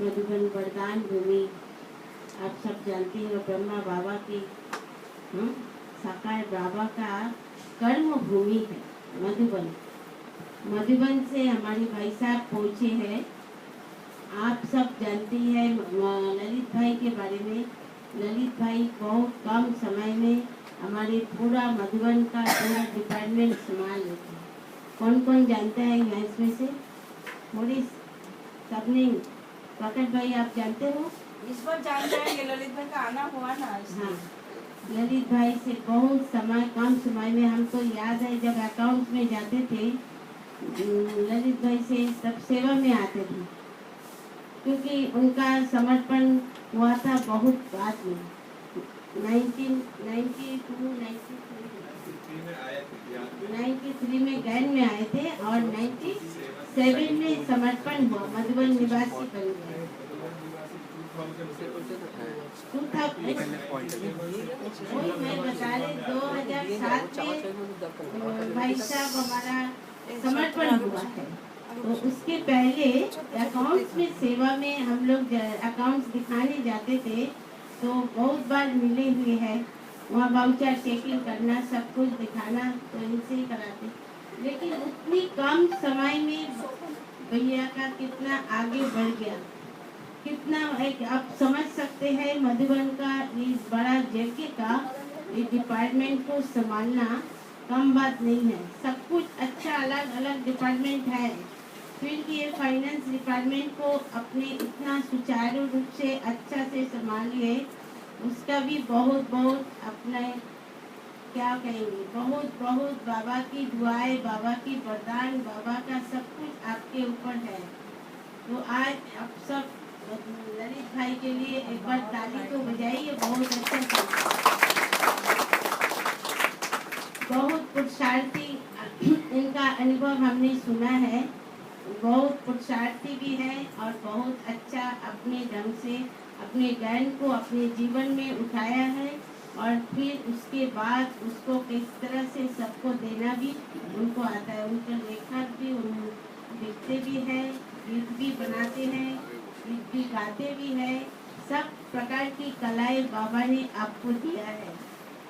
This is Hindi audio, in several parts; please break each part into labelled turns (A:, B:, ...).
A: मधुबन वरदान भूमि आप सब जानते हैं, ब्रह्मा बाबा की साकार बाबा का कर्म भूमि है मधुबन। मधुबन से हमारे भाई साहब पहुँचे हैं। आप सब जानती हैं ललित भाई के बारे में। ललित भाई बहुत कम समय में हमारे पूरा मधुबन का पूरा डिपार्टमेंट संभाल लेते हैं। कौन कौन जानता है यहाँ इसमें से? थोड़ी सबने प्रकट भाई आप जानते हो?
B: इस बार जान जाएंगे, ललित भाई का आना हुआ ना।
A: हाँ, ललित भाई से बहुत समय कम समय में हमको याद है जब अकाउंट में जाते थे ललित भाई से सब सेवा में आते थे, क्योंकि उनका समर्पण हुआ था बहुत बाद में 93 में गैन में आए थे और 97 में समर्पण हुआ, मधुबन निवासी बन गए। मैं बता रही 2007 में भाई साहब हमारा समर्पण हुआ है। तो उसके पहले अकाउंट्स में सेवा में हम लोग अकाउंट्स दिखाने जाते थे, तो बहुत बार मिले हुए हैं। वहाँ वाउचर चेकिंग करना, सब कुछ दिखाना, तो इनसे ही कराते। लेकिन उतनी कम समय में भैया का कितना आगे बढ़ गया। कितना एक आप समझ सकते हैं मधुबन का इस बड़ा जगह का इस डिपार्टमेंट को संभालना कम बात नहीं है। सब कुछ अच्छा अलग अलग डिपार्टमेंट है, फिर भी ये फाइनेंस डिपार्टमेंट को अपने इतना सुचारू रूप से अच्छा से संभालिए, उसका भी बहुत बहुत अपने क्या कहेंगे, बहुत बहुत बाबा की दुआएं, बाबा की वरदान, बाबा का सब कुछ आपके ऊपर है। तो आज आप सब ललित भाई के लिए एक बार ताली तो बजाइए, बहुत अच्छा था। बहुत पुरुषार्थी इनका अनुभव हमने सुना है, बहुत पुरुषार्थी भी है और बहुत अच्छा अपने ढंग से अपने ज्ञान को अपने जीवन में उठाया है, और फिर उसके बाद उसको किस तरह से सबको देना भी उनको आता है। उनका लेखक भी लिखते भी है, गीत भी बनाते हैं, गीत भी गाते भी है, सब प्रकार की कलाएं बाबा ने आपको दिया है।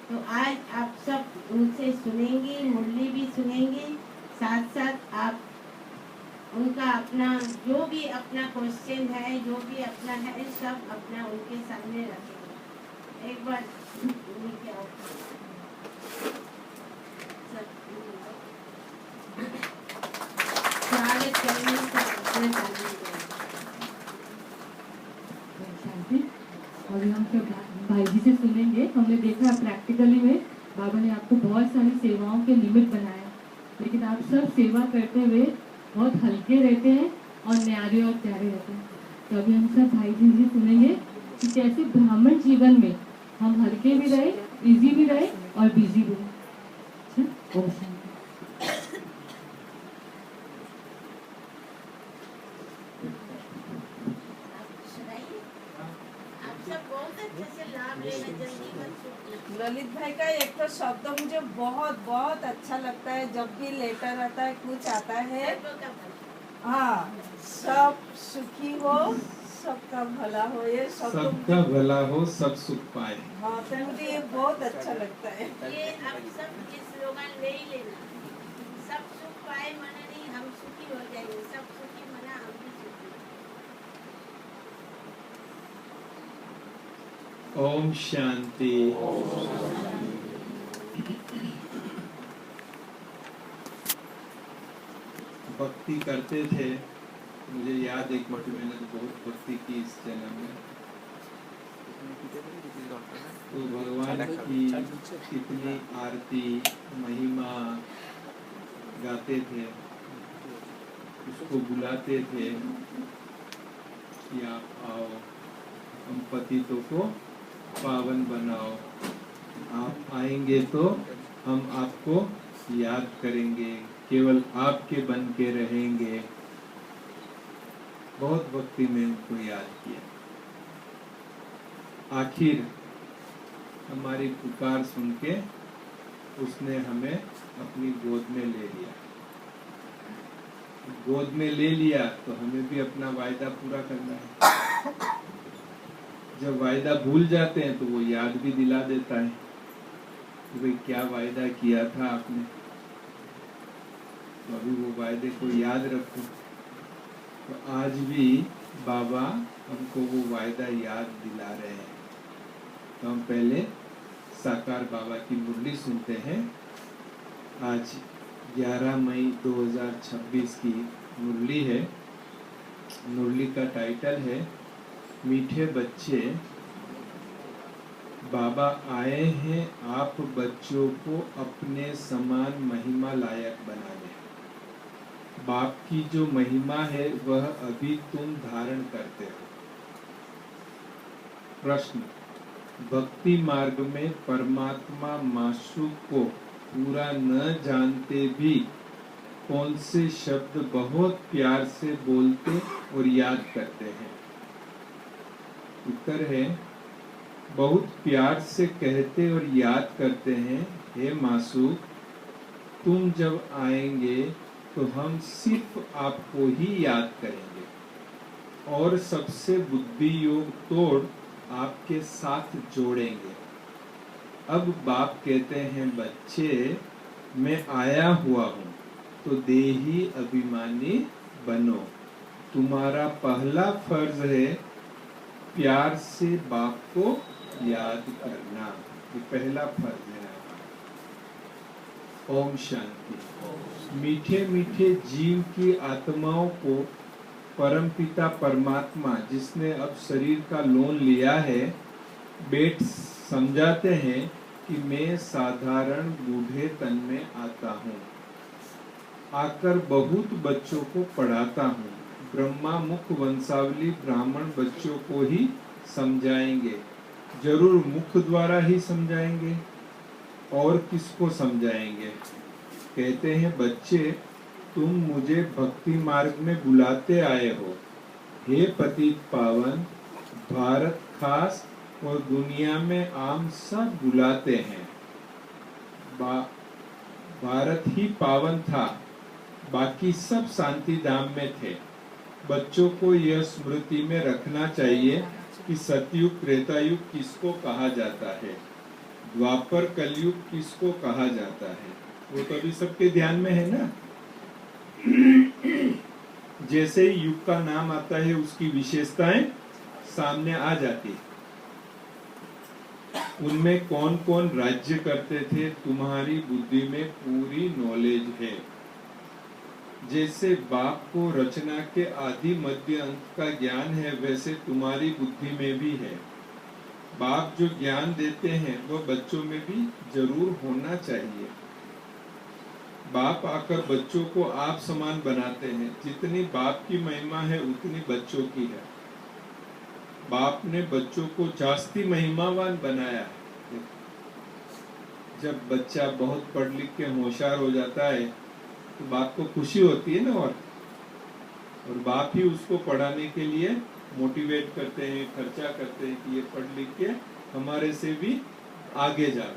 A: तो आज आप सब उनसे सुनेंगे, मुरली भी सुनेंगे, साथ साथ आप उनका अपना जो भी अपना क्वेश्चन है, जो भी अपना है, सब अपना उनके सामने रखेंगे। एक बार लेके आओ सब, स्वागत करने से अपना ताली दो।
C: शांति। और हम सब भाई जी से सुनेंगे। हमने देखा प्रैक्टिकली में बाबा ने आपको बहुत सारी सेवाओं के निमित्त बनाया, लेकिन आप सब सेवा करते हुए बहुत हल्के रहते हैं और न्यारे और प्यारे रहते हैं। तो अभी हम सब भाई जी से सुनेंगे कि कैसे ब्राह्मण जीवन में हम हल्के भी रहे, इजी भी रहे और बिजी भी रहे। अच्छा, ओम शांति।
B: ललित भाई का एक तो शब्द मुझे बहुत बहुत अच्छा लगता है, जब भी लेटर आता है कुछ आता है, हाँ, सब सुखी हो, सबका भला हो, ये
D: सबका भला हो, सब सुख पाए।
B: हाँ, तो मुझे ये बहुत अच्छा लगता है।
A: ये आप सब ये स्लोगन ले ही लेना, सब सुख पाए मना नहीं, हम सुखी हो जाएंगे, सब सुखी मना हम भी सुखी।
D: ओम शांति। भक्ति करते थे, मुझे याद एक बार मैंने तो बहुत भक्ति की इस जन्म में, तो भगवान की कितनी आरती महिमा गाते थे, उसको बुलाते थे कि आप आओ, हम पतितों को पावन बनाओ, आप आएंगे तो हम आपको याद करेंगे, केवल आपके बन के रहेंगे। बहुत भक्ति में उनको याद किया। आखिर हमारी पुकार सुन के उसने हमें अपनी गोद में ले लिया। गोद में ले लिया तो हमें भी अपना वायदा पूरा करना है। जब वायदा भूल जाते हैं तो वो याद भी दिला देता है कि भाई क्या वायदा किया था आपने, तो अभी वो वायदे को याद रखो। तो आज भी बाबा हमको वो वायदा याद दिला रहे हैं। तो हम पहले साकार बाबा की मुरली सुनते हैं। आज 11 मई 2026 की मुरली है। मुरली का टाइटल है मीठे बच्चे, बाबा आए हैं आप बच्चों को अपने समान महिमा लायक बना दे। बाप की जो महिमा है वह अभी तुम धारण करते हो। प्रश्न, भक्ति मार्ग में परमात्मा माशूक को पूरा न जानते भी कौन से शब्द बहुत प्यार से बोलते और याद करते हैं? उत्तर है, बहुत प्यार से कहते और याद करते हैं, हे मासूक, तुम जब आएंगे तो हम सिर्फ आपको ही याद करेंगे और सबसे बुद्धि योग तोड़ आपके साथ जोड़ेंगे। अब बाप कहते हैं, बच्चे मैं आया हुआ हूँ तो देही अभिमानी बनो। तुम्हारा पहला फर्ज है प्यार से बाप को याद करना, ये पहला फर्ज है। ओम शांति। मीठे मीठे जीव की आत्माओं को परमपिता परमात्मा, जिसने अब शरीर का लोन लिया है, बेट समझाते हैं कि मैं साधारण बूढ़े तन में आता हूँ, आकर बहुत बच्चों को पढ़ाता हूँ। ब्रह्मा मुख वंशावली ब्राह्मण बच्चों को ही समझाएंगे, जरूर मुख द्वारा ही समझाएंगे, और किसको समझाएंगे। कहते हैं, बच्चे तुम मुझे भक्ति मार्ग में बुलाते आए हो। हे पतित पावन, भारत खास और दुनिया में आम सब बुलाते हैं। भारत ही पावन था, बाकी सब शांति धाम में थे। बच्चों को यह स्मृति में रखना चाहिए कि सतयुग त्रेतायुग किसको कहा जाता है, द्वापर कलयुग किसको कहा जाता है, वो तो अभी सबके ध्यान में है ना। जैसे ही युग का नाम आता है, उसकी विशेषताएं सामने आ जाती है। उनमें कौन कौन राज्य करते थे, तुम्हारी बुद्धि में पूरी नॉलेज है। जैसे बाप को रचना के आदि मध्य अंत का ज्ञान है, वैसे तुम्हारी बुद्धि में भी है। बाप जो ज्ञान देते हैं वह बच्चों में भी जरूर होना चाहिए। बाप आकर बच्चों को आप समान बनाते हैं। जितनी बाप की महिमा है उतनी बच्चों की है। बाप ने बच्चों को जास्ती महिमावान बनाया है। जब बच्चा बहुत पढ़ लिख के होशियार हो जाता है तो बाप को खुशी होती है ना, और बाप ही उसको पढ़ाने के लिए मोटिवेट करते हैं, खर्चा करते हैं कि ये पढ़ लिख के हमारे से भी आगे जाए।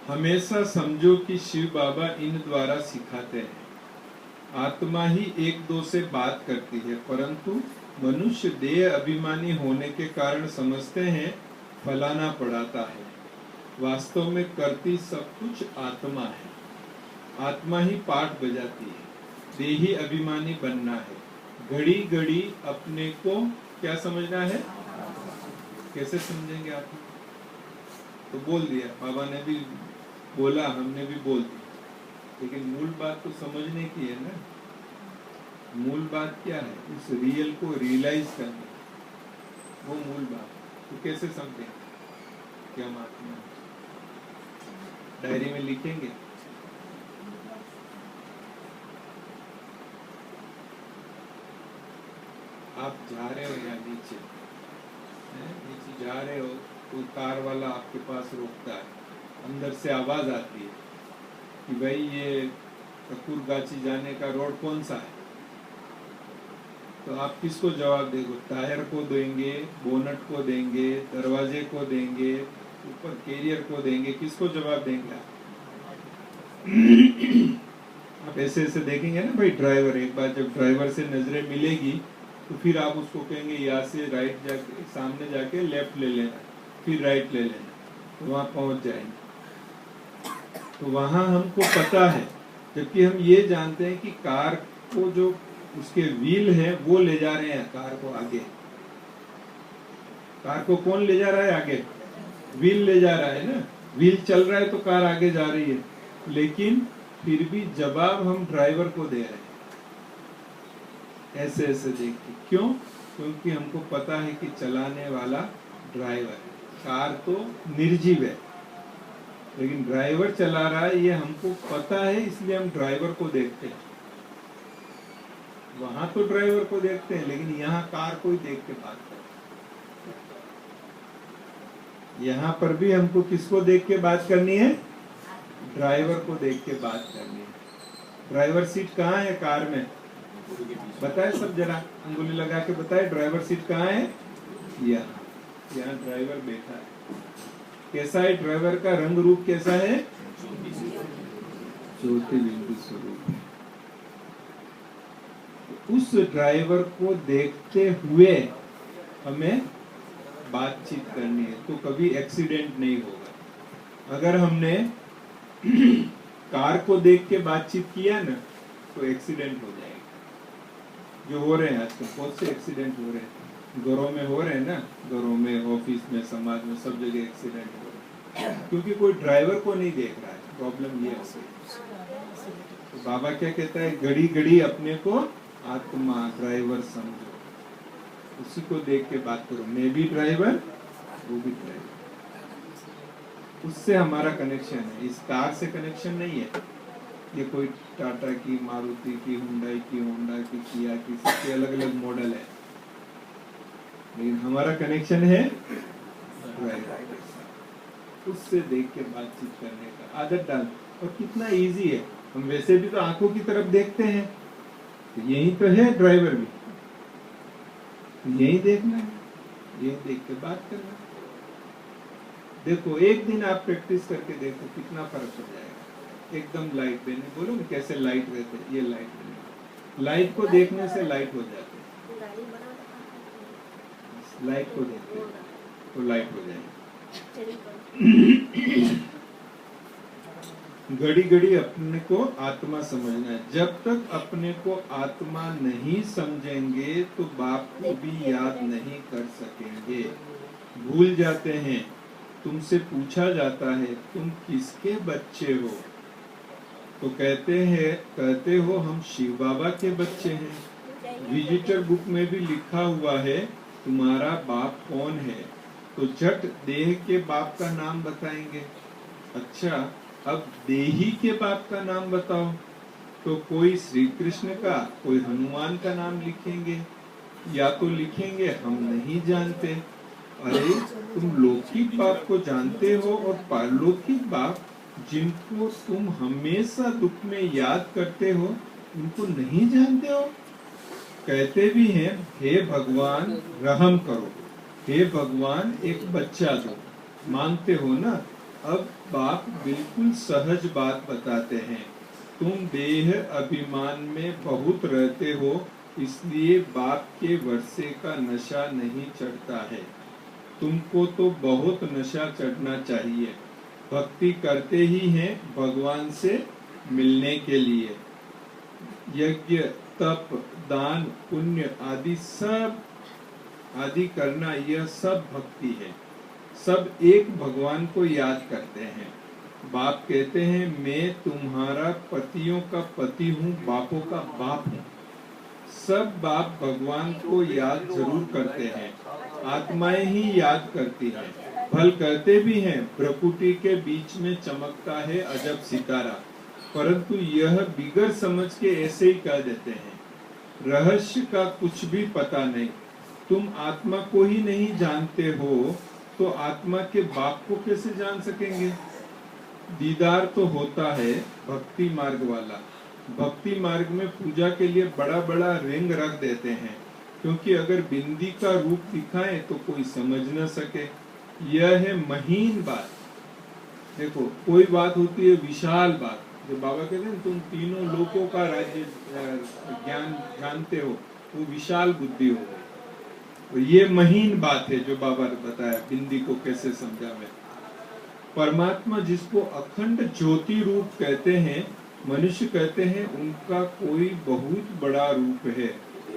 D: हमेशा समझो कि शिव बाबा इन द्वारा सिखाते हैं। आत्मा ही एक दो से बात करती है, परंतु मनुष्य देह अभिमानी होने के कारण समझते हैं फलाना पढ़ाता है। वास्तव में करती सब कुछ आत्मा है। आत्मा ही पाठ बजाती है। देही अभिमानी बनना है। घड़ी घड़ी अपने को क्या समझना है। कैसे समझेंगे आप? तो बोल दिया, बाबा ने भी बोला, हमने भी बोल दिया, लेकिन मूल बात तो समझने की है ना। मूल बात क्या है? उस रियल को रियलाइज करना, वो मूल बात। तो कैसे समझेंगे क्या आत्मा? डायरी में लिखेंगे। आप जा रहे हो या नीचे जा रहे हो, कोई कार वाला आपके पास रोकता है, अंदर से आवाज आती है कि भाई ये कपूरगाची जाने का रोड कौन सा है। तो आप किसको जवाब देंगे? टायर को देंगे, बोनट को देंगे, दरवाजे को देंगे, ऊपर कैरियर को देंगे? किसको जवाब देंगे आप? ऐसे ऐसे देखेंगे ना भाई ड्राइवर। एक बार जब ड्राइवर से नजरें मिलेगी तो फिर आप उसको कहेंगे यहाँ से राइट जाके, सामने जाके लेफ्ट ले लेना, फिर राइट ले लेना, तो वहां पहुंच जाएंगे। तो वहां हमको पता है, जबकि हम ये जानते हैं कि कार को जो उसके व्हील है वो ले जा रहे हैं कार को आगे। कार को कौन ले जा रहा है आगे? व्हील ले जा रहा है ना। व्हील चल रहा है तो कार आगे जा रही है, लेकिन फिर भी जवाब हम ड्राइवर को दे रहे हैं। ऐसे ऐसे देख के। क्यों? क्योंकि हमको पता है कि चलाने वाला ड्राइवर है। कार तो निर्जीव है, लेकिन ड्राइवर चला रहा है ये हमको पता है, इसलिए हम ड्राइवर को देखते हैं। वहां तो ड्राइवर को देखते हैं, लेकिन यहाँ कार को ही देख के बात करते हैं। यहाँ पर भी हमको किसको देख के बात करनी है? ड्राइवर को देख के बात करनी है। ड्राइवर सीट कहाँ है कार में? बताए सब, जरा अंगुली लगा के बताए ड्राइवर सीट कहाँ है? यहाँ ड्राइवर बैठा है। कैसा है ड्राइवर का रंग रूप? कैसा है? ज्योतिर्बिंदु स्वरूप है। उस ड्राइवर को देखते हुए हमें बातचीत करनी है, तो कभी एक्सीडेंट नहीं होगा। अगर हमने कार को देख के बातचीत किया ना तो एक्सीडेंट हो जाएगा। जो हो रहे हैं आजकल, बहुत से एक्सीडेंट हो रहे हैं, घरों में हो रहे हैं ना, घरों में, ऑफिस में, समाज में, सब जगह एक्सीडेंट हो रहे हैं, क्योंकि कोई ड्राइवर को नहीं देख रहा है। प्रॉब्लम ये है। तो बाबा क्या कहता है, घड़ी घड़ी अपने को आत्मा ड्राइवर समझो, उसी को देख के बात करो, मैं भी ड्राइवर, वो भी ड्राइवर। उससे हमारा कनेक्शन है, इस कार से कनेक्शन नहीं है। ये कोई टाटा की, मारुति की, हुंडई की, होंडा की, किया की, सबके अलग अलग मॉडल है, लेकिन हमारा कनेक्शन है ड्राइवर के साथ। उससे देख के बातचीत करने का आदत डाल। और कितना इजी है, हम वैसे भी तो आंखों की तरफ देखते हैं, तो यही तो है ड्राइवर भी, यही देखना है, यही देख के बात करना। देखो एक दिन आप प्रैक्टिस करके देखो कितना फर्क हो जाएगा। एकदम लाइट देने, बोलो ना कैसे लाइट रहते हैं, ये लाइट देने, लाइट को देखने से लाइट हो जाते हैं, लाइट को देखते हैं तो लाइट हो जाएगी। घड़ी घड़ी अपने को आत्मा समझना है। जब तक अपने को आत्मा नहीं समझेंगे तो बाप को भी याद नहीं कर सकेंगे, भूल जाते हैं। तुमसे पूछा जाता है तुम किसके बच्चे हो, तो कहते हो हम शिव बाबा के बच्चे हैं। विजिटर बुक में भी लिखा हुआ है तुम्हारा बाप कौन है, तो झट देह के बाप का नाम बताएंगे। अच्छा, अब देही के बाप का नाम बताओ, तो कोई श्री कृष्ण का, कोई हनुमान का नाम लिखेंगे, या तो लिखेंगे हम नहीं जानते। अरे तुम लौकिक बाप को जानते हो, और पारलौकिक बाप जिनको तुम हमेशा दुख में याद करते हो, उनको नहीं जानते हो। कहते भी हैं हे भगवान रहम करो, हे भगवान एक बच्चा दो, मांगते हो ना। अब बाप बिल्कुल सहज बात बताते हैं, तुम देह अभिमान में बहुत रहते हो, इसलिए बाप के वर्षे का नशा नहीं चढ़ता है। तुमको तो बहुत नशा चढ़ना चाहिए, भक्ति करते ही हैं भगवान से मिलने के लिए। यज्ञ, तप, दान, पुण्य आदि सब आदि करना, यह सब भक्ति है। सब एक भगवान को याद करते हैं। बाप कहते हैं मैं तुम्हारा पतियों का पति हूँ, बापों का बाप हूँ। सब बाप भगवान को याद जरूर करते हैं, आत्माएं ही याद करती हैं। भल कहते भी हैं प्रकृति के बीच में चमकता है अजब सितारा, परंतु यह बिगर समझ के ऐसे ही कह देते हैं। रहस्य का कुछ भी पता नहीं। तुम आत्मा को ही नहीं जानते हो तो आत्मा के बाप को कैसे जान सकेंगे। दीदार तो होता है भक्ति मार्ग वाला। भक्ति मार्ग में पूजा के लिए बड़ा बड़ा रिंग रख देते हैं, क्योंकि अगर बिंदी का रूप दिखाएं तो कोई समझ न सके। यह है महीन बात। देखो कोई बात होती है विशाल बात, जो बाबा कहते हैं तुम तीनों लोकों का राज्य ज्ञान जानते हो, वो विशाल बुद्धि हो गई। और ये महीन बात है जो बाबा ने बताया, बिंदी को कैसे समझावे। परमात्मा जिसको अखंड ज्योति रूप कहते हैं, मनुष्य कहते हैं उनका कोई बहुत बड़ा रूप है।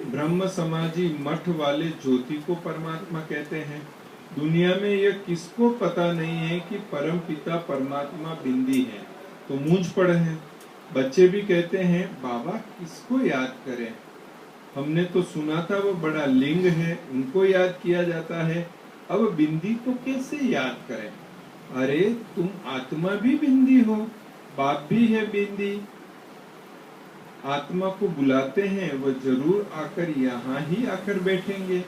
D: ब्रह्म समाजी मठ वाले ज्योति को परमात्मा कहते हैं। दुनिया में यह किसको पता नहीं है कि परम पिता परमात्मा बिंदी है, तो मूंझ पड़े हैं। बच्चे भी कहते हैं बाबा किसको याद करें, हमने तो सुना था वो बड़ा लिंग है, उनको याद किया जाता है, अब बिंदी को कैसे याद करें। अरे तुम आत्मा भी बिंदी हो, बाप भी है बिंदी। आत्मा को बुलाते हैं, वो जरूर आकर यहाँ ही आकर बैठेंगे।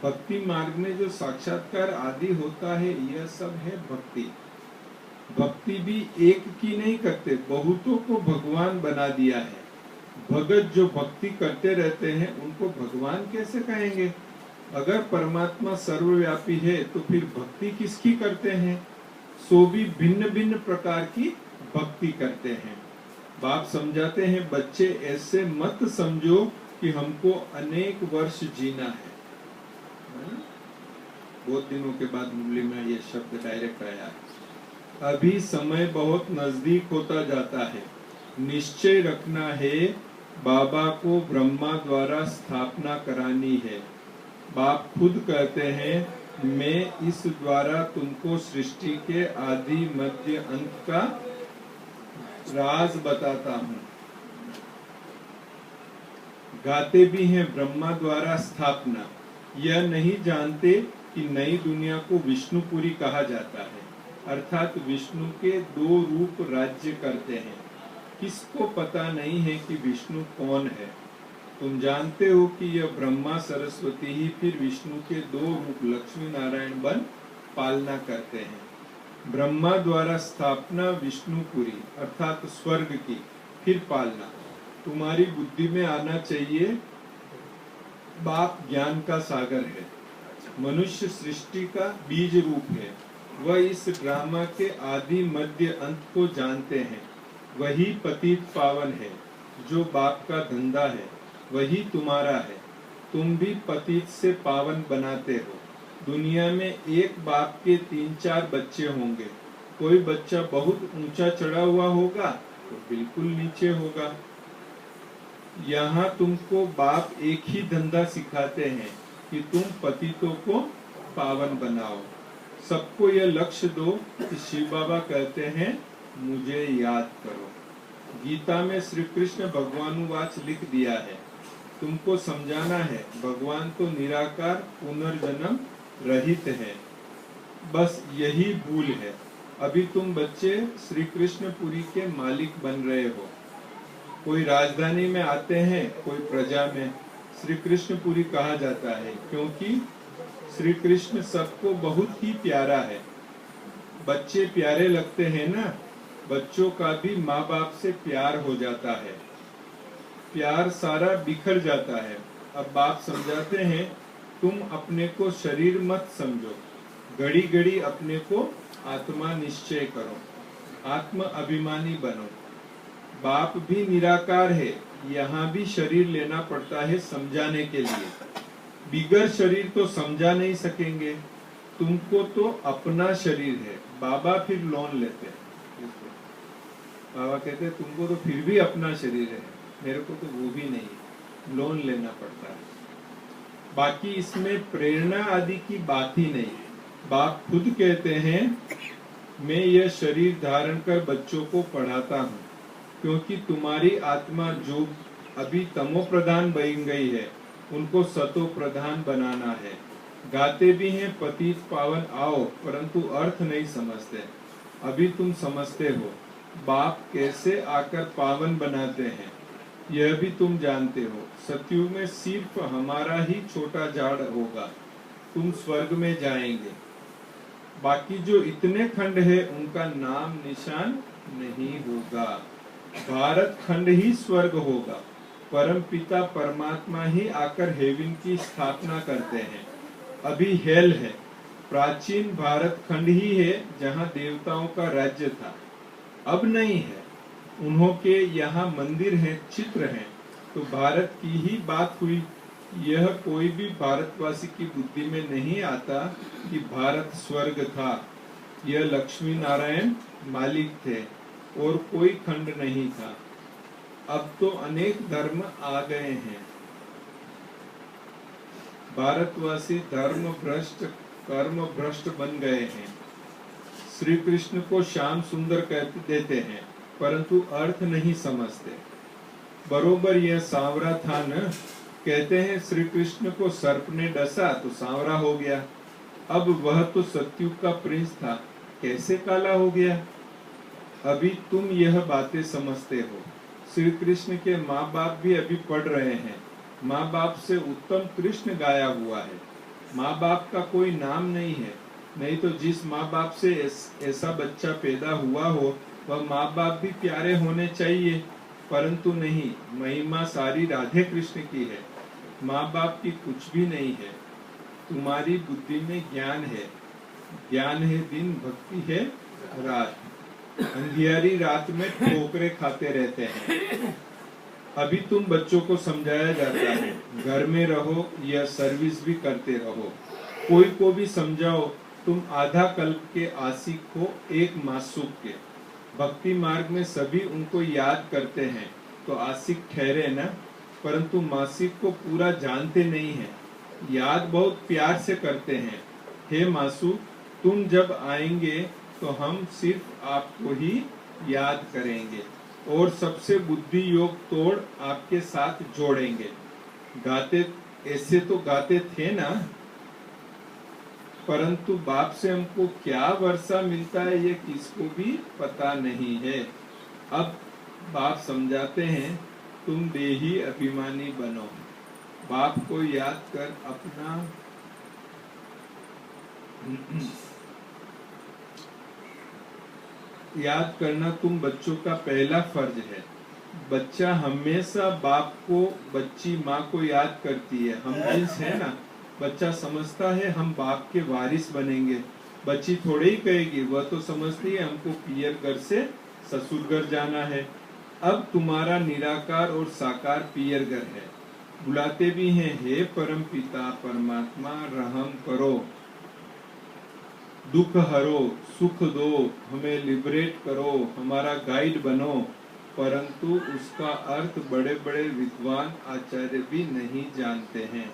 D: भक्ति मार्ग में जो साक्षात्कार आदि होता है, यह सब है भक्ति। भक्ति भी एक की नहीं करते, बहुतों को भगवान बना दिया है। भगत जो भक्ति करते रहते हैं उनको भगवान कैसे कहेंगे। अगर परमात्मा सर्वव्यापी है तो फिर भक्ति किसकी करते हैं। सो भी भिन्न भिन्न प्रकार की भक्ति करते हैं। बाप समझाते हैं बच्चे ऐसे मत समझो कि हमको अनेक वर्ष जीना है। बहुत दिनों के बाद मुरली में ये शब्द डायरेक्ट आया। अभी समय बहुत नजदीक होता जाता है, निश्चय रखना है बाबा को ब्रह्मा द्वारा स्थापना करानी है। बाप खुद कहते हैं मैं इस द्वारा तुमको सृष्टि के आदि मध्य अंत का राज बताता हूँ। गाते भी हैं ब्रह्मा द्वारा स्थापना। यह नहीं जानते कि नई दुनिया को विष्णुपुरी कहा जाता है, अर्थात विष्णु के दो रूप राज्य करते हैं। किसको पता नहीं है कि विष्णु कौन है। तुम जानते हो कि यह ब्रह्मा सरस्वती ही फिर विष्णु के दो रूप लक्ष्मी नारायण बन पालना करते हैं। ब्रह्मा द्वारा स्थापना विष्णुपुरी अर्थात स्वर्ग की, फिर पालना। तुम्हारी बुद्धि में आना चाहिए बाप ज्ञान का सागर है। मनुष्य सृष्टि का बीज रूप है। वह इस ड्रामा के आदि मध्य अंत को जानते हैं। वही पतित पावन है। जो बाप का धंधा है वही तुम्हारा है। तुम भी पतित से पावन बनाते हो। दुनिया में एक बाप के 3-4 बच्चे होंगे। कोई बच्चा बहुत ऊंचा चढ़ा हुआ होगा तो बिल्कुल नीचे होगा। यहाँ तुमको बाप एक ही धंधा सिखाते हैं कि तुम पतितों को पावन बनाओ। सबको यह लक्ष्य दो कि शिव बाबा कहते हैं मुझे याद करो। गीता में श्री कृष्ण भगवानुवाच लिख दिया है। तुमको समझाना है भगवान तो निराकार पुनर्जन्म रहित है। बस यही भूल है। अभी तुम बच्चे श्री कृष्णपुरी के मालिक बन रहे हो। कोई राजधानी में आते हैं, कोई प्रजा में। श्री कृष्णपुरी कहा जाता है क्योंकि श्री कृष्ण सबको बहुत ही प्यारा है। बच्चे प्यारे लगते हैं ना। बच्चों का भी माँ बाप से प्यार हो जाता है। प्यार सारा बिखर जाता है। अब बाप समझाते हैं तुम अपने को शरीर मत समझो। घड़ी घड़ी अपने को आत्मा निश्चय करो। आत्म अभिमानी बनो। बाप भी निराकार है। यहाँ भी शरीर लेना पड़ता है समझाने के लिए। बिगर शरीर तो समझा नहीं सकेंगे। तुमको तो अपना शरीर है। बाबा फिर लोन लेते हैं। बाबा कहते हैं तुमको तो फिर भी अपना शरीर है, मेरे को तो वो भी नहीं। लोन लेना पड़ता है। बाकी इसमें प्रेरणा आदि की बात ही नहीं। बाप खुद कहते हैं मैं यह शरीर धारण कर बच्चों को पढ़ाता हूँ क्योंकि तुम्हारी आत्मा जो अभी तमो प्रधान बन गई है उनको सतो प्रधान बनाना है। गाते भी हैं पतित पावन आओ, परंतु अर्थ नहीं समझते। अभी तुम समझते हो बाप कैसे आकर पावन बनाते हैं, यह भी तुम जानते हो। सतयुग में सिर्फ हमारा ही छोटा झाड़ होगा। तुम स्वर्ग में जाएंगे। बाकी जो इतने खंड है उनका नाम निशान नहीं होगा। भारत खंड ही स्वर्ग होगा। परम पिता परमात्मा ही आकर हेवन की स्थापना करते हैं। अभी हेल है। प्राचीन भारत खंड ही है जहाँ देवताओं का राज्य था, अब नहीं है। उन्हों के यहाँ मंदिर हैं, चित्र हैं। तो भारत की ही बात हुई। यह कोई भी भारतवासी की बुद्धि में नहीं आता कि भारत स्वर्ग था। यह लक्ष्मी नारायण मालिक थे और कोई खंड नहीं था। अब तो अनेक धर्म आ गए हैं। भारतवासी धर्म भ्रष्ट कर्म भ्रष्ट बन गए हैं। श्री कृष्ण को श्याम सुंदर कहते देते हैं परंतु अर्थ नहीं समझते। बरोबर यह सांवरा था न। कहते हैं श्री कृष्ण को सर्प ने डसा तो सांवरा हो गया। अब वह तो सतयुग का प्रिंस था, कैसे काला हो गया। अभी तुम यह बातें समझते हो। श्री कृष्ण के माँ बाप भी अभी पढ़ रहे हैं। माँ बाप से उत्तम कृष्ण गाया हुआ है। माँ बाप का कोई नाम नहीं है। नहीं तो जिस माँ बाप से ऐसा बच्चा पैदा हुआ हो वह माँ बाप भी प्यारे होने चाहिए, परंतु नहीं। महिमा सारी राधे कृष्ण की है। माँ बाप की कुछ भी नहीं है। तुम्हारी बुद्धि में ज्ञान है। ज्ञान है दिन, भक्ति है रात। अंधियारी रात में ठोकरे खाते रहते हैं। अभी तुम बच्चों को समझाया जाता है घर में रहो या सर्विस भी करते रहो। कोई को भी समझाओ तुम आधा कल्प के आशिक हो, एक मासूक के। भक्ति मार्ग में सभी उनको याद करते हैं तो आशिक ठहरे ना, परंतु मासिक को पूरा जानते नहीं है। याद बहुत प्यार से करते हैं। हे मासूक, तुम जब आएंगे तो हम सिर्फ आपको ही याद करेंगे और सबसे बुद्धि योग तोड़ आपके साथ जोड़ेंगे। गाते ऐसे तो गाते थे ना, परंतु बाप से हमको क्या वर्षा मिलता है ये किसको भी पता नहीं है। अब बाप समझाते हैं, तुम देही अभिमानी बनो, बाप को याद कर अपना याद करना तुम बच्चों का पहला फर्ज है। बच्चा हमेशा बाप को, बच्ची माँ को याद करती है। हम जिन्स है ना, बच्चा समझता है हम बाप के वारिस बनेंगे। बच्ची थोड़े ही कहेगी, वह तो समझती है हमको पियर घर से ससुर घर जाना है। अब तुम्हारा निराकार और साकार पियर घर है। बुलाते भी हैं, हे परम पिता परमात्मा रहम करो, दुख हरो, सुख दो, हमें लिबरेट करो, हमारा गाइड बनो। परंतु उसका अर्थ बड़े बड़े विद्वान आचार्य भी नहीं जानते हैं।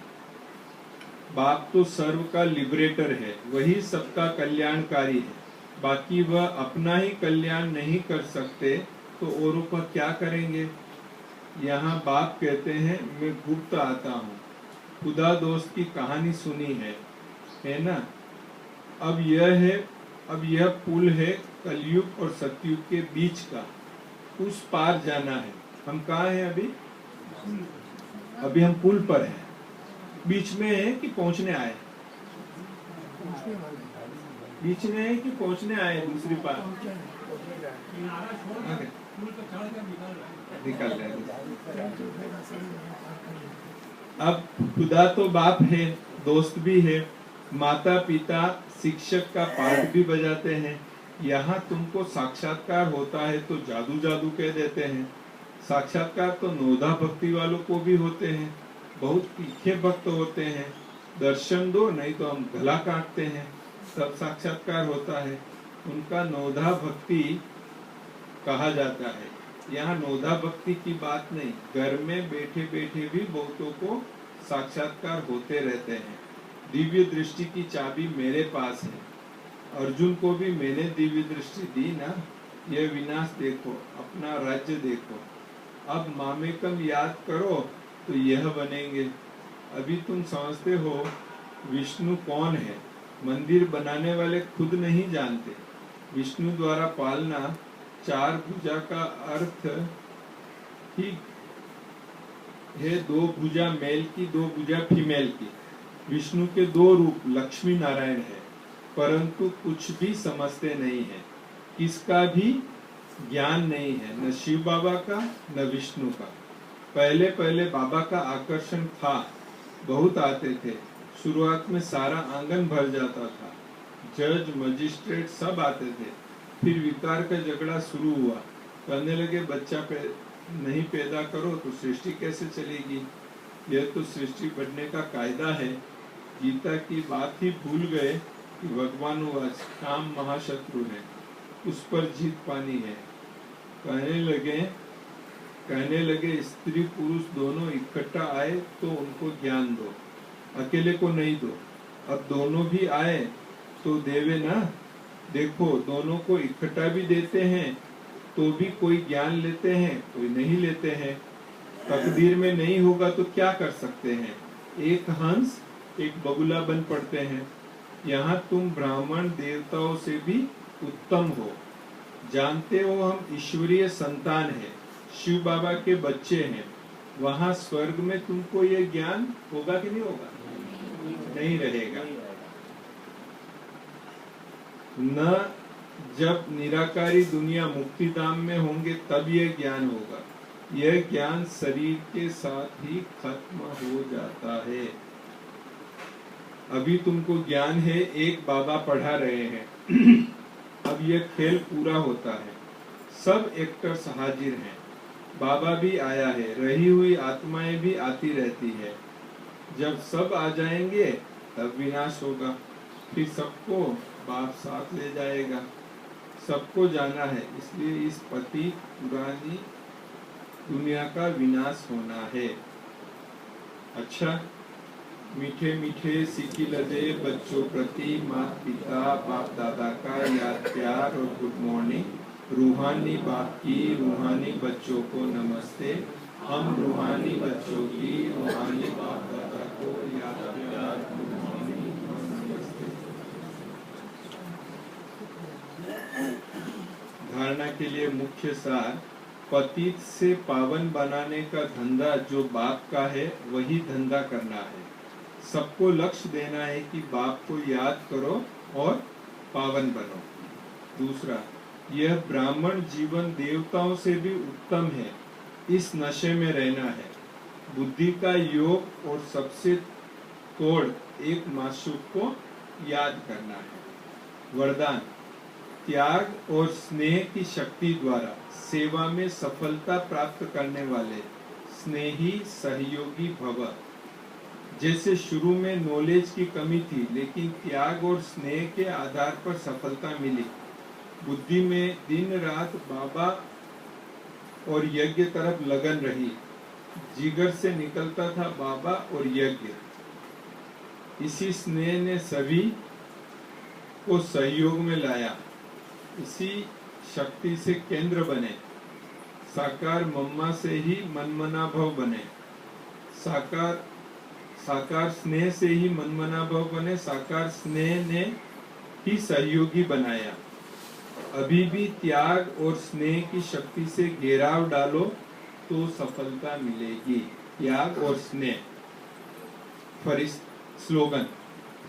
D: बाप तो सर्व का लिबरेटर है, वही सबका कल्याणकारी है। बाकी वह अपना ही कल्याण नहीं कर सकते तो औरों का क्या करेंगे। यहाँ बाप कहते हैं, मैं गुप्त आता हूँ। खुदा दोस्त की कहानी सुनी है ना। अब यह पुल है कलयुग और सतयुग के बीच का, उस पार जाना है। हम कहाँ हैं अभी हम पुल पर हैं। बीच में है कि पहुंचने आए, बीच में है कि पहुंचने आए दूसरी पार निकल रहे। अब खुदा तो बाप है, दोस्त भी है, माता पिता शिक्षक का पाठ भी बजाते हैं। यहाँ तुमको साक्षात्कार होता है तो जादू जादू कह देते हैं। साक्षात्कार तो नोधा भक्ति वालों को भी होते हैं, बहुत तीखे भक्त होते हैं। दर्शन दो नहीं तो हम गला काटते हैं, तब साक्षात्कार होता है। उनका नोधा भक्ति कहा जाता है। यहाँ नोधा भक्ति की बात नहीं, घर में बैठे बैठे भी बहुतों को साक्षात्कार होते रहते हैं। दिव्य दृष्टि की चाबी मेरे पास है। अर्जुन को भी मैंने दिव्य दृष्टि दी ना। यह विनाश देखो, अपना राज्य देखो। अब मामेकम याद करो तो यह बनेंगे। अभी तुम समझते हो विष्णु कौन है। मंदिर बनाने वाले खुद नहीं जानते। विष्णु द्वारा पालना, चार भुजा का अर्थ ही है दो भुजा मेल की, दो भुजा फीमेल की। विष्णु के दो रूप लक्ष्मी नारायण है, परंतु कुछ भी समझते नहीं है, किसका भी ज्ञान नहीं है, न शिव बाबा का न विष्णु का। पहले पहले बाबा का आकर्षण था, बहुत आते थे। शुरुआत में सारा आंगन भर जाता था, जज मजिस्ट्रेट सब आते थे। फिर विकार का झगड़ा शुरू हुआ, कहने लगे बच्चा नहीं पैदा करो तो सृष्टि कैसे चलेगी। यह तो सृष्टि बढ़ने का कायदा है। गीता की बात ही भूल गए कि भगवान वाच काम महाशत्रु है, उस पर जीत पानी है। कहने लगे स्त्री पुरुष दोनों इकट्ठा आए तो उनको ज्ञान दो, अकेले को नहीं दो। अब दोनों भी आए तो देवे ना। देखो दोनों को इकट्ठा भी देते हैं तो भी कोई ज्ञान लेते हैं, कोई नहीं लेते हैं। तकदीर में नहीं होगा तो क्या कर सकते हैं। एक हंस एक बगुला बन पड़ते हैं। यहाँ तुम ब्राह्मण देवताओं से भी उत्तम हो। जानते हो हम ईश्वरीय संतान है, शिव बाबा के बच्चे हैं। वहाँ स्वर्ग में तुमको ये ज्ञान होगा कि नहीं होगा? नहीं रहेगा। न जब निराकारी दुनिया मुक्ति धाम में होंगे तब यह ज्ञान होगा। यह ज्ञान शरीर के साथ ही खत्म हो जाता है। अभी तुमको ज्ञान है, एक बाबा पढ़ा रहे हैं। अब यह खेल पूरा होता है, सब एक्टर्स हाजिर हैं। बाबा भी आया है, रही हुई आत्माएं भी आती रहती है। जब सब आ जाएंगे तब विनाश होगा, फिर सबको बाप साथ ले जाएगा। सबको जाना है, इसलिए इस पति पुरानी दुनिया का विनाश होना है। अच्छा, मीठे मीठे सीखी लजे बच्चों प्रति माता पिता बाप दादा का याद प्यार और गुड मॉर्निंग। रूहानी बाप की रूहानी बच्चों को नमस्ते। हम रूहानी बच्चों की रूहानी बाप दादा को याद प्यार गुड मॉर्निंग और नमस्ते। धारणा के लिए मुख्य सार, पतित से पावन बनाने का धंधा जो बाप का है वही धंधा करना है। सबको लक्ष्य देना है कि बाप को याद करो और पावन बनो। दूसरा, यह ब्राह्मण जीवन देवताओं से भी उत्तम है, इस नशे में रहना है। बुद्धि का योग और सबसे तोड़ एक मासूक को याद करना है। वरदान, त्याग और स्नेह की शक्ति द्वारा सेवा में सफलता प्राप्त करने वाले स्नेही सहयोगी भव। जैसे शुरू में नॉलेज की कमी थी लेकिन त्याग और स्नेह के आधार पर सफलता मिली। बुद्धि में दिन रात बाबा और यज्ञ तरफ लगन रही। जिगर से निकलता था बाबा और यज्ञ। इसी स्नेह ने सभी को सहयोग में लाया। इसी शक्ति से केंद्र बने। साकार मम्मा से ही मनमना भव बने। साकार स्नेह से ही मनमना भव बने। साकार स्नेह ने ही सहयोगी बनाया। अभी भी त्याग और स्नेह की शक्ति से घेराव डालो तो सफलता मिलेगी। त्याग और स्नेह। स्लोगन,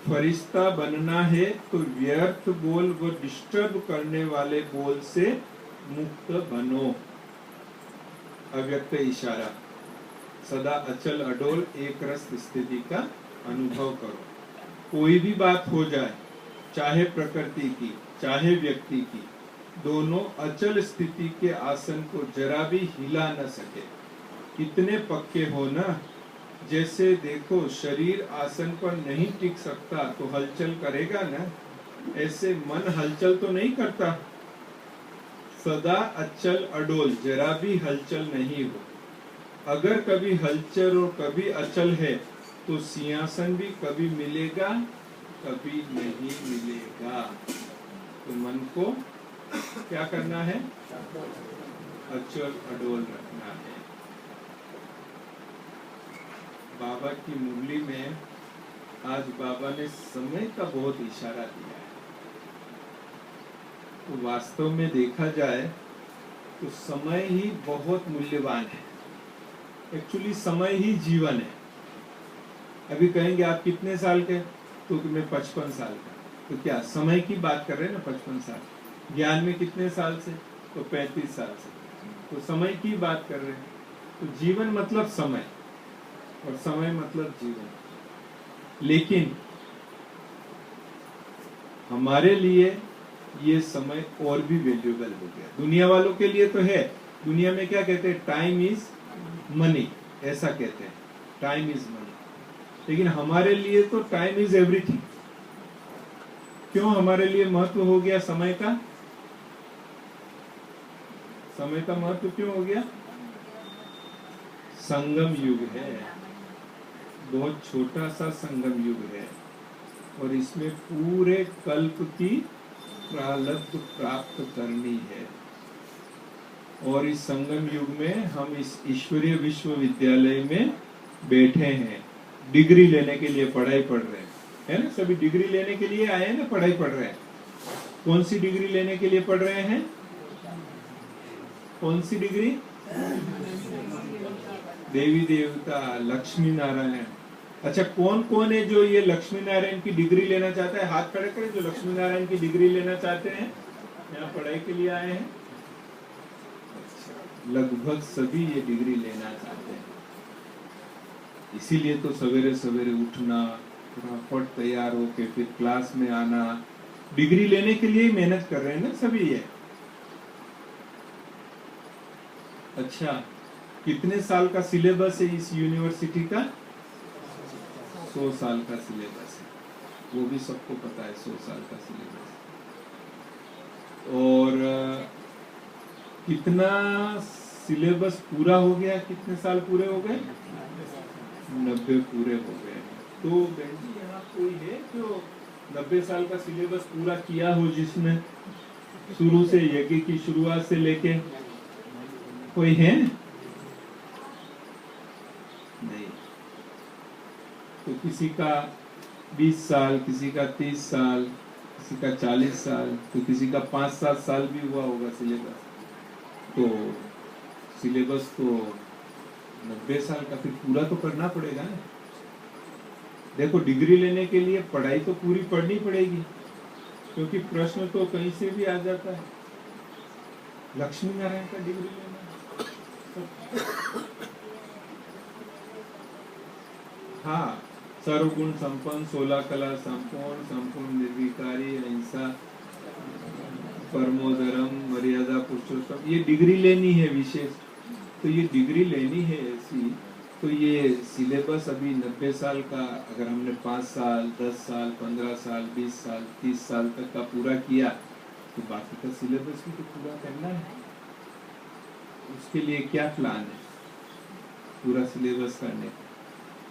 D: फरिश्ता बनना है तो व्यर्थ बोल व डिस्टर्ब करने वाले बोल से मुक्त बनो। अव्यक्त इशारा, सदा अचल अडोल एक रस स्थिति का अनुभव करो। कोई भी बात हो जाए, चाहे प्रकृति की चाहे व्यक्ति की, दोनों अचल स्थिति के आसन को जरा भी हिला न सके। इतने पक्के हो ना, जैसे देखो शरीर आसन पर नहीं टिक सकता तो हलचल करेगा ना, ऐसे मन हलचल तो नहीं करता। सदा अचल अडोल, जरा भी हलचल नहीं हो। अगर कभी हलचल और कभी अचल है तो सिंहासन भी कभी मिलेगा कभी नहीं मिलेगा। तो मन को क्या करना है? अचल अडोल रखना है। बाबा की मुरली में आज बाबा ने समय का बहुत इशारा दिया है। तो वास्तव में देखा जाए तो समय ही बहुत मूल्यवान है। एक्चुअली समय ही जीवन है। अभी कहेंगे आप कितने साल के, तो मैं 55 साल का। तो क्या समय की बात कर रहे हैं ना, 55 साल। ज्ञान में कितने साल से, तो 35 साल से। तो समय की बात कर रहे हैं। तो जीवन मतलब समय और समय मतलब जीवन। लेकिन हमारे लिए ये समय और भी वैल्यूएबल हो गया। दुनिया वालों के लिए तो है। दुनिया में क्या कहते हैं? टाइम इज मनी, ऐसा कहते हैं। Time is money. लेकिन हमारे लिए तो टाइम इज एवरीथिंग। क्यों हमारे लिए महत्व हो गया समय का? समय का महत्व क्यों हो गया? संगम युग है, बहुत छोटा सा संगम युग है और इसमें पूरे कल्प की प्रारब्ध प्राप्त करनी है। और इस संगम युग में हम इस ईश्वरीय विश्वविद्यालय में बैठे हैं, डिग्री लेने के लिए पढ़ाई पढ़ रहे हैं, है ना? सभी डिग्री लेने के लिए आए हैं ना, पढ़ाई पढ़ रहे हैं। कौन सी डिग्री लेने के लिए पढ़ रहे हैं? कौन सी डिग्री? देवी देवता, लक्ष्मी नारायण। अच्छा, कौन कौन है जो ये लक्ष्मी नारायण की डिग्री लेना चाहता है? हाथ खड़े करें जो लक्ष्मी नारायण की डिग्री लेना चाहते हैं, यहाँ पढ़ाई के लिए आए हैं। अच्छा, लगभग सभी ये डिग्री लेना चाहते हैं। इसीलिए तो सवेरे सवेरे उठना, फटाफट तैयार होके फिर क्लास में आना, डिग्री लेने के लिए ही मेहनत कर रहे हैं ना सभी ये। अच्छा, कितने साल का सिलेबस है इस यूनिवर्सिटी का? 100 साल का सिलेबस है। वो भी सबको पता है, 100 साल का सिलेबस। और कितना सिलेबस पूरा हो गया, कितने साल पूरे हो गए? 90 पूरे हो गए। तो बहन जी यहाँ कोई है जो 90 साल का सिलेबस पूरा किया हो, जिसने शुरू से यज्ञ की शुरुआत से लेके? कोई है? नहीं। तो किसी का 20 साल, किसी का 30 साल, किसी का 40 साल, तो किसी का 5-7 साल भी हुआ होगा सिलेबस। तो सिलेबस तो 90 साल का फिर पूरा तो करना पड़ेगा ना। देखो, डिग्री लेने के लिए पढ़ाई तो पूरी पढ़नी पड़ेगी, क्योंकि प्रश्न तो कहीं से भी आ जाता है। लक्ष्मी नारायण का डिग्री लेना, हाँ, सर्वगुण संपन्न, 16 कला संपूर्ण, संपूर्ण निर्विकारी, अहिंसा, परमोदरम, मर्यादा पुरुषोत्तम, ये डिग्री लेनी है विशेष। तो ये डिग्री लेनी है ऐसी, तो ये सिलेबस अभी 90 साल का अगर हमने 5 साल, 10 साल, 15 साल, 20 साल, 30 साल तक का पूरा किया, तो बाकी का सिलेबस भी तो पूरा करना है। उसके लिए क्या प्लान है पूरा सिलेबस करने का?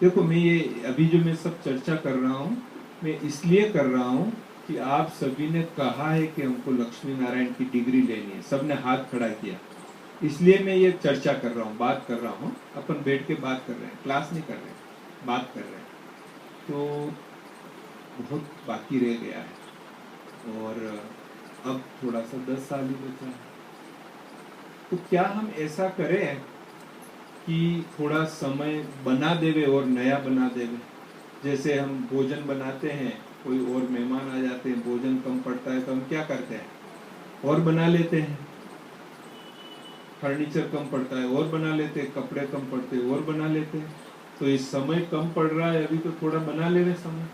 D: देखो, मैं ये अभी जो मैं सब चर्चा कर रहा हूँ, मैं इसलिए कर रहा हूँ कि आप सभी ने कहा है कि हमको लक्ष्मी नारायण की डिग्री लेनी है, सबने हाथ खड़ा किया, इसलिए मैं ये चर्चा कर रहा हूँ, बात कर रहा हूँ। अपन बैठ के बात कर रहे हैं, क्लास नहीं कर रहे हैं, बात कर रहे हैं। तो बहुत बाकी रह गया है और अब थोड़ा सा 10 साल ही बचा है। तो क्या हम ऐसा करें कि थोड़ा समय बना देवे और नया बना देवे? जैसे हम भोजन बनाते हैं, कोई और मेहमान आ जाते हैं, भोजन कम पड़ता है, तो हम क्या करते हैं? और बना लेते हैं। फर्नीचर कम पड़ता है और बना लेते हैं, कपड़े कम पड़ते हैं और बना लेते हैं। तो इस समय कम पड़ रहा है, अभी तो थोड़ा बना ले रहे समय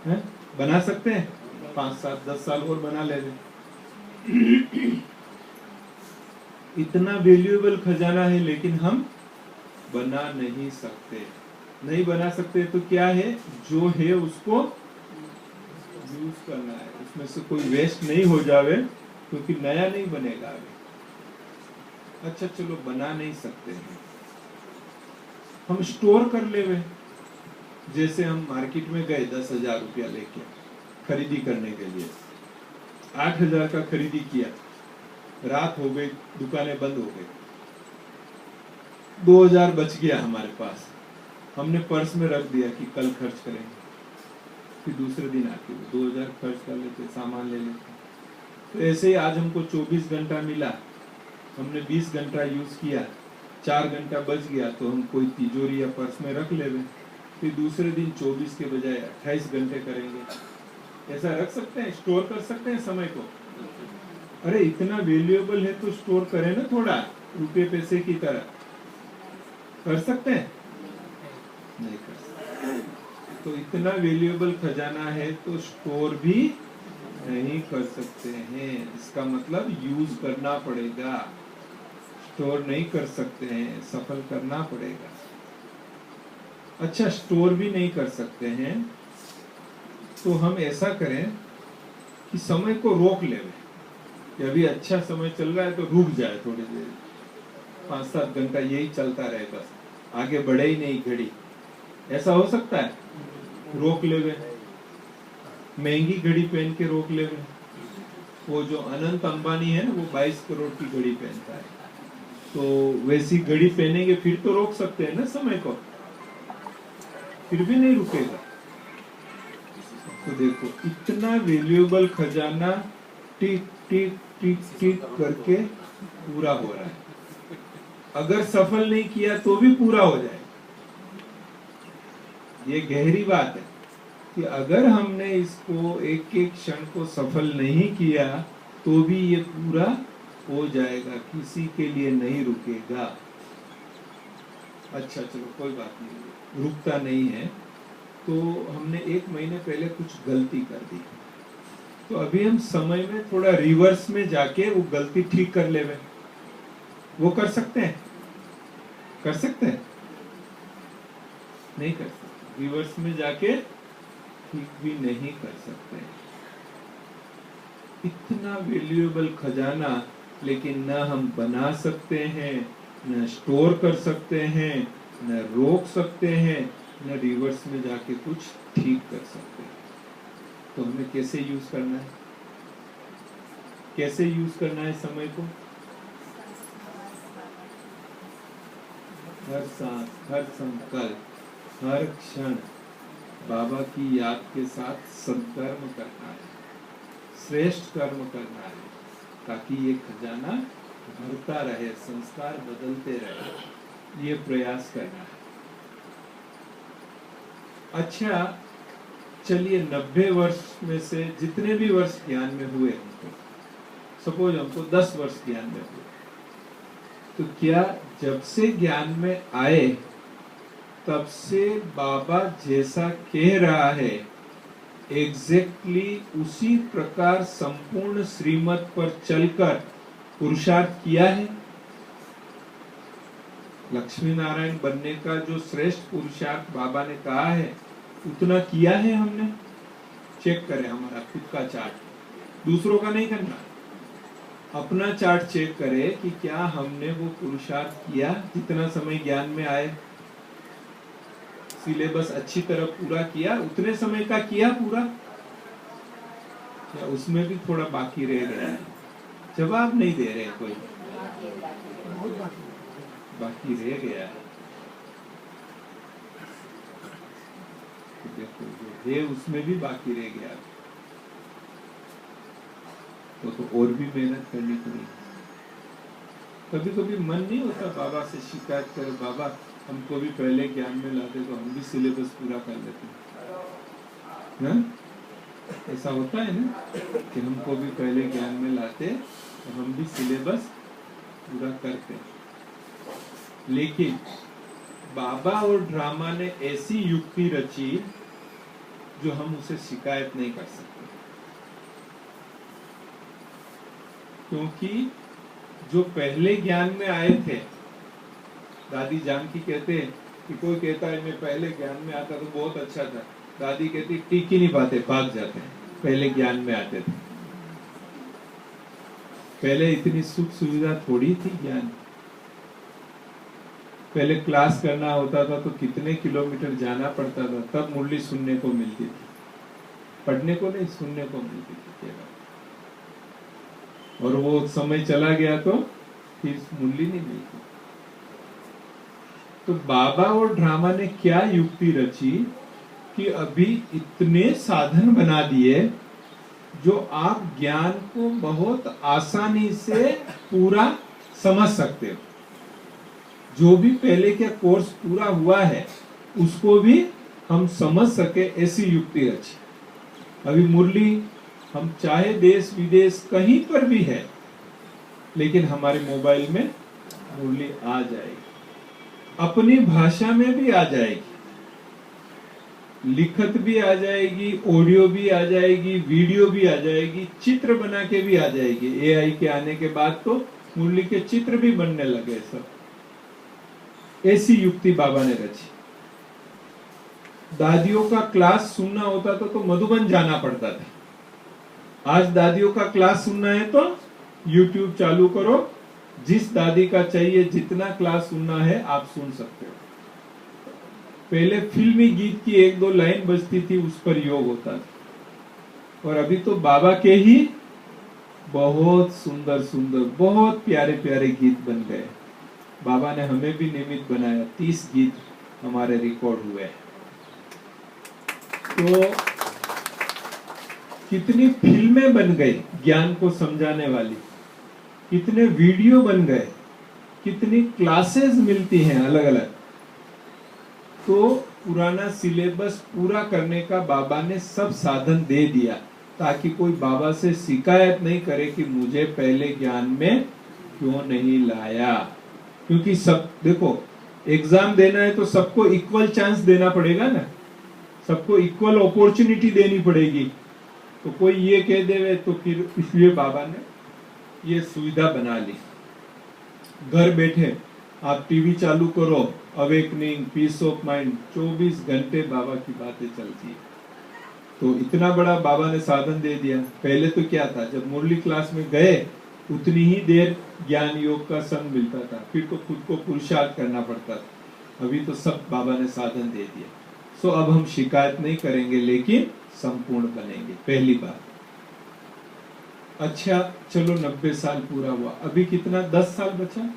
D: है, बना सकते हैं, 5, 7, 10 साल और बना ले रहे। इतना वैल्यूएबल खजाना है, लेकिन हम बना नहीं सकते। नहीं बना सकते तो क्या है, जो है उसको यूज करना है, उसमें से कोई वेस्ट नहीं हो जावे, क्योंकि नया नहीं बनेगा अभी। अच्छा चलो, बना नहीं सकते हैं, हम स्टोर कर लेवे। जैसे हम मार्केट में गए 10,000 रुपया लेके खरीदी करने के लिए, 8,000 का खरीदी किया, रात हो गई, दुकानें बंद हो गई, 2,000 बच गया हमारे पास, हमने पर्स में रख दिया कि कल खर्च करेंगे। फिर दूसरे दिन आके 2,000 खर्च कर लेते, सामान ले लेते। तो ऐसे ही आज हमको 24 घंटा मिला, हमने 20 घंटा यूज किया, 4 घंटा बच गया, तो हम कोई तिजोरी या पर्स में रख लेवे। फिर दूसरे दिन 24 के बजाय 28 घंटे करेंगे। ऐसा रख सकते हैं, स्टोर कर सकते हैं समय को। अरे इतना वैल्यूएबल है तो स्टोर करें ना, थोड़ा रुपये पैसे की तरह। कर सकते हैं? नहीं कर सकते। तो इतना वैल्यूएबल खजाना है तो स्टोर भी नहीं कर सकते हैं। इसका मतलब यूज करना पड़ेगा, स्टोर नहीं कर सकते हैं, सफल करना पड़ेगा। अच्छा, स्टोर भी नहीं कर सकते हैं तो हम ऐसा करें कि समय को रोक लें। कि अभी अच्छा समय चल रहा है तो रुक जाए थोड़ी देर, 5-7 घंटा यही चलता रहे, बस आगे बढ़े ही नहीं घड़ी। ऐसा हो सकता है? रोक लेवे, महंगी घड़ी पहन के रोक लेवे। वो जो अनंत अंबानी है ना, वो 22 करोड़ की घड़ी पहनता है, तो वैसी घड़ी पहनेंगे फिर तो रोक सकते हैं ना समय को, फिर भी नहीं रुकेगा। तो देखो, इतना वैल्यूएबल खजाना टिक टिक टिक टिक करके पूरा हो रहा है। अगर सफल नहीं किया तो भी पूरा हो जाए। ये गहरी बात है कि अगर हमने इसको एक एक क्षण को सफल नहीं किया तो भी ये पूरा हो जाएगा, किसी के लिए नहीं रुकेगा। अच्छा चलो, कोई बात नहीं, रुकता नहीं है। तो हमने 1 महीने पहले कुछ गलती कर दी, तो अभी हम समय में थोड़ा रिवर्स में जाके वो गलती ठीक कर लेवे। वो कर सकते हैं? कर सकते हैं? नहीं कर सकते। रिवर्स में जाके ठीक भी नहीं कर सकते। इतना वैल्यूएबल खजाना लेकिन न हम बना सकते हैं, न स्टोर कर सकते हैं, न रोक सकते हैं, न रिवर्स में जाके कुछ ठीक कर सकते हैं। तो हमें कैसे यूज करना है, कैसे यूज करना है समय को? हर सांस, हर संकल्प, हर क्षण बाबा की याद के साथ सत्कर्म करना है, श्रेष्ठ कर्म करना है, ताकि ये खजाना भरता रहे, संस्कार बदलते रहे। ये प्रयास करना है। अच्छा, चलिए 90 वर्ष में से जितने भी वर्ष ज्ञान में हुए हमको, सपोज हमको 10 वर्ष ज्ञान में हुए, तो क्या जब से ज्ञान में आए तब से बाबा जैसा कह रहा है एग्जैक्टली उसी प्रकार संपूर्ण श्रीमत पर चलकर पुरुषार्थ किया है? लक्ष्मी नारायण बनने का जो श्रेष्ठ पुरुषार्थ बाबा ने कहा है उतना किया है हमने? चेक करें हमारा खुद का चार्ट, दूसरों का नहीं करना, अपना चार्ट चेक करें कि क्या हमने वो पुरुषार्थ किया जितना समय ज्ञान में आए, सिलेबस अच्छी तरह पूरा किया, उतने समय का किया पूरा, या उसमें भी थोड़ा बाकी रह गया है? जवाब नहीं दे रहे कोई, बाकी रह गया है। तो देखो जो है उसमें भी बाकी रह गया, तो और भी मेहनत करनी पड़ेगी। कभी कभी मन नहीं होता बाबा से शिकायत करे, बाबा हमको भी पहले ज्ञान में लाते तो हम भी सिलेबस पूरा कर लेते हैं। ऐसा होता है ना कि हमको भी पहले ज्ञान में लाते तो हम भी सिलेबस पूरा करते। लेकिन बाबा और ड्रामा ने ऐसी युक्ति रची जो हम उसे शिकायत नहीं कर सकते, क्योंकि जो पहले ज्ञान में आए थे, दादी जानकी कहते हैं कि कोई कहता है मैं पहले ज्ञान में आता तो बहुत अच्छा था, दादी कहती टिक ही नहीं पाते, भाग जाते हैं, पहले ज्ञान में आते थे। पहले इतनी सुख सुविधा थोड़ी थी ज्ञान, पहले क्लास करना होता था तो कितने किलोमीटर जाना पड़ता था, तब मुरली सुनने को मिलती थी, पढ़ने को नहीं सुनने को मिलती थी केवल। और वो समय चला गया तो फिर मुरली नहीं मिलती। तो बाबा और ड्रामा ने क्या युक्ति रची कि अभी इतने साधन बना दिए जो आप ज्ञान को बहुत आसानी से पूरा समझ सकते हो। जो भी पहले का कोर्स पूरा हुआ है उसको भी हम समझ सके, ऐसी युक्ति रची। अभी मुरली हम चाहे देश विदेश कहीं पर भी है, लेकिन हमारे मोबाइल में मुरली आ जाएगी, अपनी भाषा में भी आ जाएगी, लिखत भी आ जाएगी, ऑडियो भी आ जाएगी, वीडियो भी आ जाएगी, चित्र बना के भी आ जाएगी। एआई के आने के बाद तो मुरली के चित्र भी बनने लगे सब। ऐसी युक्ति बाबा ने रची। दादियों का क्लास सुनना होता था तो मधुबन जाना पड़ता था। आज दादियों का क्लास सुनना है तो यूट्यूब चालू करो, जिस दादी का चाहिए जितना क्लास सुनना है आप सुन सकते हो। पहले फिल्मी गीत की 1-2 लाइन बजती थी, उस पर योग होता था। और अभी तो बाबा के ही बहुत सुंदर सुंदर, बहुत प्यारे प्यारे गीत बन गए। बाबा ने हमें भी निमित्त बनाया, 30 गीत हमारे रिकॉर्ड हुए हैं। तो कितनी फिल्में बन गई ज्ञान को समझाने वाली, कितने वीडियो बन गए, कितनी क्लासेस मिलती हैं अलग अलग। तो पुराना सिलेबस पूरा करने का बाबा ने सब साधन दे दिया, ताकि कोई बाबा से शिकायत नहीं करे कि मुझे पहले ज्ञान में क्यों नहीं लाया। क्योंकि सब देखो, एग्जाम देना है तो सबको इक्वल चांस देना पड़ेगा ना, सबको इक्वल अपॉर्चुनिटी देनी पड़ेगी। तो कोई ये कह देवे तो फिर इसलिए बाबा ने ये सुविधा बना ली। घर बैठे आप टीवी चालू करो, अवेकनिंग, पीस ऑफ माइंड, 24 घंटे बाबा की बातें चलती है। तो इतना बड़ा बाबा ने साधन दे दिया। पहले तो क्या था, जब मुरली क्लास में गए उतनी ही देर ज्ञान योग का संग मिलता था, फिर तो खुद को पुरुषार्थ करना पड़ता था। अभी तो सब बाबा ने साधन दे दिया। सो अब हम शिकायत नहीं करेंगे, लेकिन संपूर्ण बनेंगे, पहली बात। अच्छा चलो 90 साल पूरा हुआ, अभी कितना 10 साल बचा।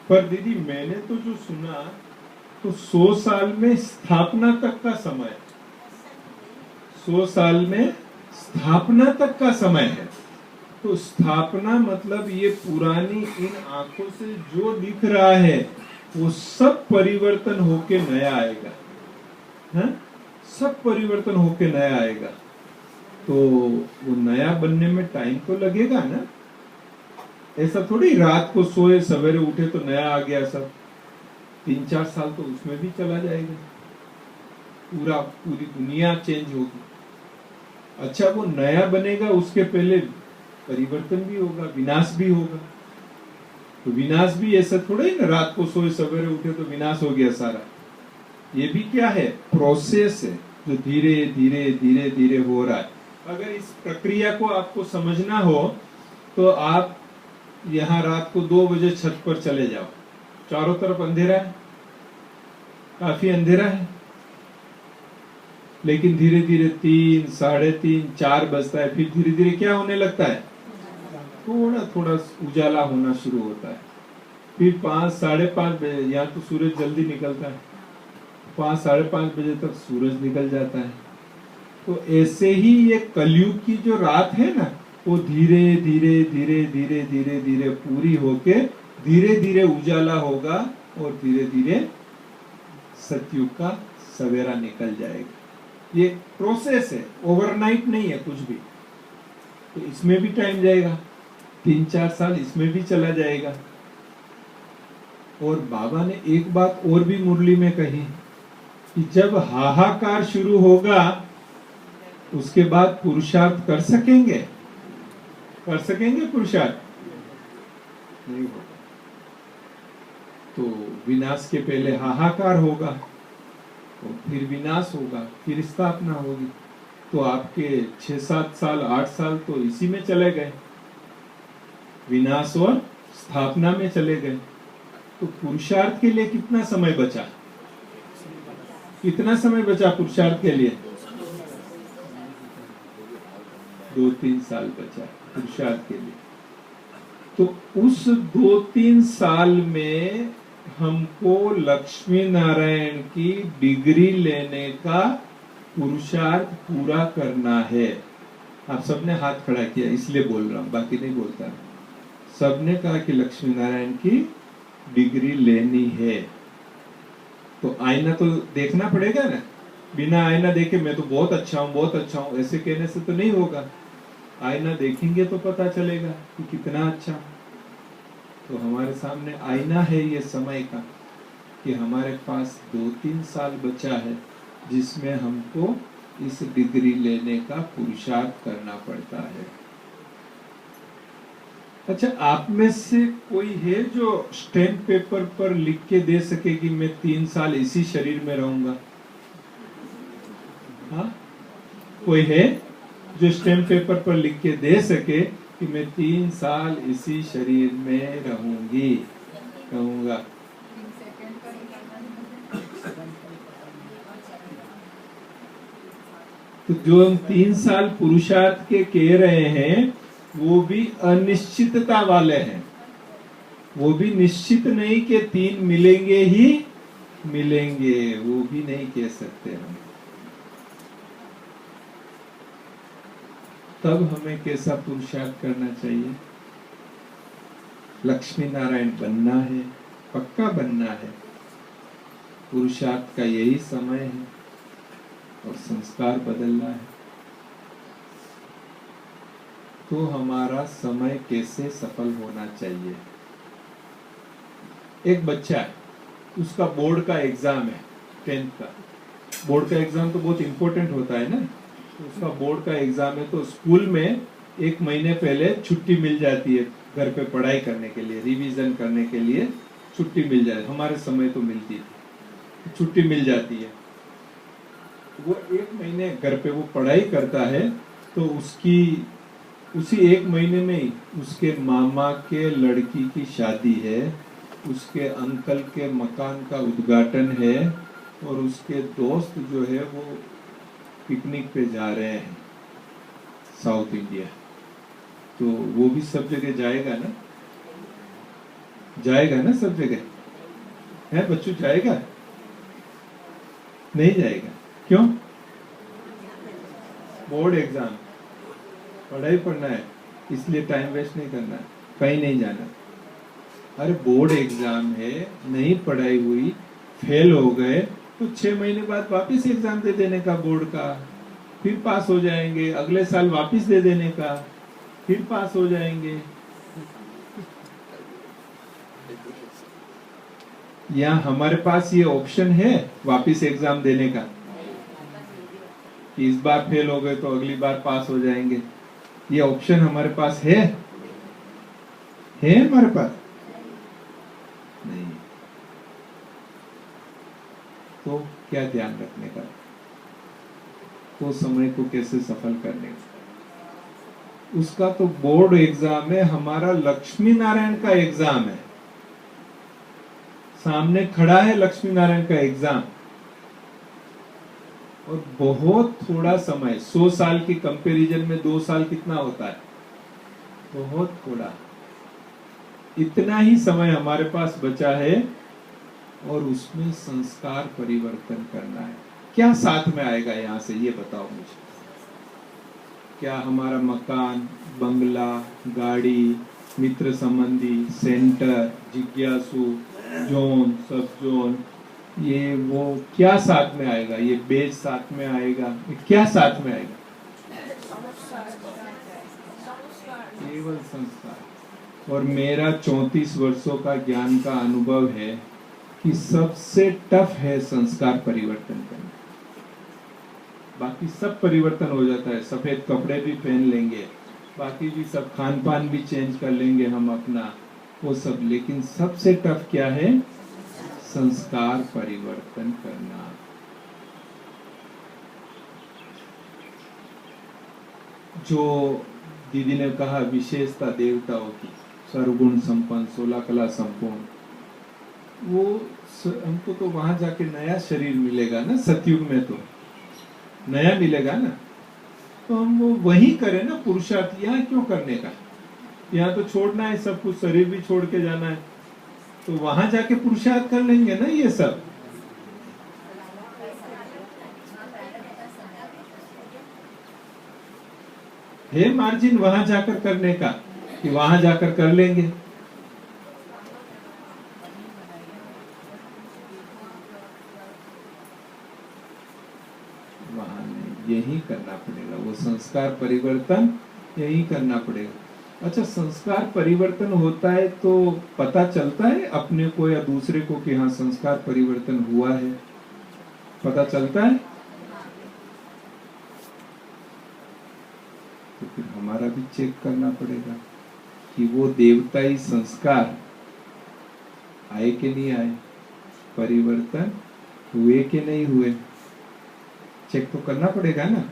D: पर दीदी मैंने तो जो सुना तो 100 साल में स्थापना तक का समय, 100 साल में स्थापना तक का समय है। तो स्थापना मतलब ये पुरानी इन आंखों से जो दिख रहा है वो सब परिवर्तन होके नया आएगा, है? सब परिवर्तन होके नया आएगा। तो वो नया बनने में टाइम तो लगेगा ना। ऐसा थोड़ी रात को सोए सवेरे उठे तो नया आ गया सब। 3-4 साल तो उसमें भी चला जाएगा, पूरी दुनिया चेंज होगी। अच्छा वो नया बनेगा, उसके पहले परिवर्तन भी होगा, विनाश भी होगा। तो विनाश भी ऐसा थोड़ा ही ना रात को सोए सवेरे उठे तो विनाश हो गया सारा। ये भी क्या है, प्रोसेस है जो धीरे धीरे धीरे धीरे हो रहा है। अगर इस प्रक्रिया को आपको समझना हो तो आप यहाँ रात को 2 बजे छत पर चले जाओ, चारों तरफ अंधेरा है, काफी अंधेरा है, लेकिन धीरे धीरे 3, 3:30, 4 बजता है, फिर धीरे धीरे क्या होने लगता है, थोड़ा थोड़ा उजाला होना शुरू होता है। फिर 5, 5:30 बजे, यहाँ तो सूरज जल्दी निकलता है, 5, 5:30 बजे तक सूरज निकल जाता है। तो ऐसे ही ये कलयुग की जो रात है ना, वो धीरे धीरे धीरे धीरे धीरे धीरे पूरी होके धीरे धीरे उजाला होगा और धीरे धीरे सतयुग का सवेरा निकल जाएगा। ये प्रोसेस है, ओवरनाइट नहीं है कुछ भी। तो इसमें भी टाइम जाएगा, 3-4 साल इसमें भी चला जाएगा। और बाबा ने एक बात और भी मुरली में कही कि जब हाहाकार शुरू होगा उसके बाद पुरुषार्थ कर सकेंगे, कर सकेंगे पुरुषार्थ नहीं होगा। तो विनाश के पहले हाहाकार होगा और फिर विनाश होगा, फिर स्थापना होगी। तो आपके 6-7 साल 8 साल तो इसी में चले गए, विनाश और स्थापना में चले गए। तो पुरुषार्थ के लिए कितना समय बचा, कितना समय बचा पुरुषार्थ के लिए? 2-3 साल बचा पुरुषार्थ के लिए। तो उस 2-3 साल में हमको लक्ष्मी नारायण की डिग्री लेने का पुरुषार्थ पूरा करना है। आप सबने हाथ खड़ा किया इसलिए बोल रहा हूं, बाकी नहीं बोलता। सबने कहा कि लक्ष्मी नारायण की डिग्री लेनी है। तो आईना तो देखना पड़ेगा ना, बिना आईना देखे मैं तो बहुत अच्छा हूँ, बहुत अच्छा हूँ, ऐसे कहने से तो नहीं होगा। आईना देखेंगे तो पता चलेगा कि कितना अच्छा। तो हमारे सामने आईना है ये समय का कि हमारे पास 2-3 साल बचा है जिसमें हमको इस डिग्री लेने का पुरुषार्थ करना पड़ता है। अच्छा, आप में से कोई है जो स्टैम्प पेपर पर लिख के दे सके कि मैं 3 साल इसी शरीर में रहूंगा? हाँ, कोई है जो स्टैम्प पेपर पर लिख के दे सके कि मैं 3 साल इसी शरीर में रहूंगी, रहूंगा? तो जो हम 3 साल पुरुषार्थ के कह रहे हैं वो भी अनिश्चितता वाले हैं। वो भी निश्चित नहीं कि 3 मिलेंगे ही मिलेंगे, वो भी नहीं कह सकते हम। तब हमें कैसा पुरुषार्थ करना चाहिए? लक्ष्मी नारायण बनना है, पक्का बनना है। पुरुषार्थ का यही समय है और संस्कार बदलना है। तो हमारा समय कैसे सफल होना चाहिए? एक बच्चा है, उसका बोर्ड का एग्जाम है, 10th का बोर्ड का एग्जाम तो बहुत इंपॉर्टेंट होता है ना। तो उसका बोर्ड का एग्जाम है, तो स्कूल में 1 महीने पहले छुट्टी मिल जाती है, घर पे पढ़ाई करने के लिए, रिवीजन करने के लिए छुट्टी मिल जाए। हमारे समय तो मिलती थी, छुट्टी मिल जाती है। वो 1 महीने घर पे वो पढ़ाई करता है, तो उसकी उसी 1 महीने में ही उसके मामा के लड़की की शादी है, उसके अंकल के मकान का उद्घाटन है, और उसके दोस्त जो है वो पिकनिक पे जा रहे हैं साउथ इंडिया। तो वो भी सब जगह जाएगा ना, जाएगा ना सब जगह, है बच्चों, जाएगा? नहीं जाएगा, क्यों? बोर्ड एग्जाम, पढ़ाई पढ़ना है, इसलिए टाइम वेस्ट नहीं करना, कहीं नहीं जाना। अरे बोर्ड एग्जाम है, नहीं पढ़ाई हुई, फेल हो गए, तो 6 महीने बाद वापस एग्जाम दे देने का बोर्ड का, फिर पास हो जाएंगे, अगले साल वापस दे देने का, फिर पास हो जाएंगे। यहाँ हमारे पास ये ऑप्शन है वापस एग्जाम देने का, कि इस बार फेल हो गए तो अगली बार पास हो जाएंगे, ये ऑप्शन हमारे पास है हमारे पास नहीं। तो क्या ध्यान रखने का, तो समय को कैसे सफल करने का, उसका तो बोर्ड एग्जाम है, हमारा लक्ष्मी नारायण का एग्जाम है, सामने खड़ा है लक्ष्मी नारायण का एग्जाम, और बहुत थोड़ा समय, 100 साल की कंपैरिजन में 2 साल कितना होता है, बहुत थोड़ा, इतना ही समय हमारे पास बचा है, और उसमें संस्कार परिवर्तन करना है। क्या साथ में आएगा यहाँ से, ये बताओ मुझे। क्या हमारा मकान, बंगला, गाड़ी, मित्र संबंधी, सेंटर, जिज्ञासु, जोन, सब जोन, ये वो क्या साथ में आएगा, ये बेज साथ में आएगा, ये क्या साथ में आएगा? केवल संस्कार। और मेरा 34 वर्षों का ज्ञान का अनुभव है कि सबसे टफ है संस्कार परिवर्तन करना। बाकी सब परिवर्तन हो जाता है, सफेद कपड़े भी पहन लेंगे, बाकी भी सब, खान पान भी चेंज कर लेंगे हम अपना, वो सब, लेकिन सबसे टफ क्या है? संस्कार परिवर्तन करना। जो दीदी ने कहा विशेषता देवताओं की, सर्वगुण संपन्न, 16 कला संपूर्ण, वो हमको तो वहां जाके नया शरीर मिलेगा ना, सतयुग में तो नया मिलेगा ना, तो हम वो वही करें ना पुरुषार्थ। यहाँ क्यों करने का, यहाँ तो छोड़ना है सब कुछ, शरीर भी छोड़ के जाना है, तो वहां जाके पुरुषार्थ कर लेंगे ना ये सब। है मार्जिन वहां जाकर करने का, कि वहां जाकर कर लेंगे। वहां नहीं, यही करना पड़ेगा, वो संस्कार परिवर्तन यही करना पड़ेगा। अच्छा, संस्कार परिवर्तन होता है तो पता चलता है अपने को या दूसरे को कि हाँ संस्कार परिवर्तन हुआ है, पता चलता है? तो फिर हमारा भी चेक करना पड़ेगा कि वो देवताई संस्कार आए कि नहीं आए, परिवर्तन हुए कि नहीं हुए, चेक तो करना पड़ेगा ना।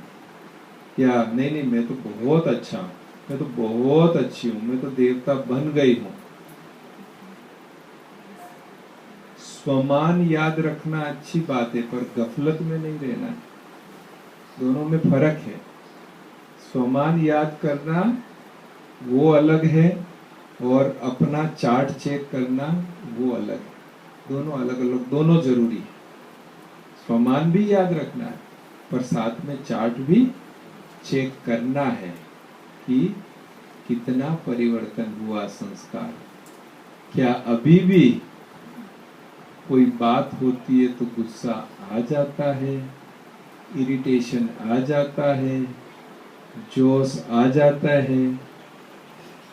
D: या नहीं, मैं तो बहुत अच्छा हूं, मैं तो बहुत अच्छी हूं, मैं तो देवता बन गई हूं। स्वमान याद रखना अच्छी बात है, पर गफलत में नहीं रहना है, दोनों में फर्क है। स्वमान याद करना वो अलग है, और अपना चार्ट चेक करना वो अलग है, दोनों अलग अलग, दोनों जरूरी है। स्वमान भी याद रखना है, पर साथ में चार्ट भी चेक करना है कि कितना परिवर्तन हुआ संस्कार। क्या अभी भी कोई बात होती है तो गुस्सा आ जाता है, इरिटेशन आ जाता है, जोश आ जाता है,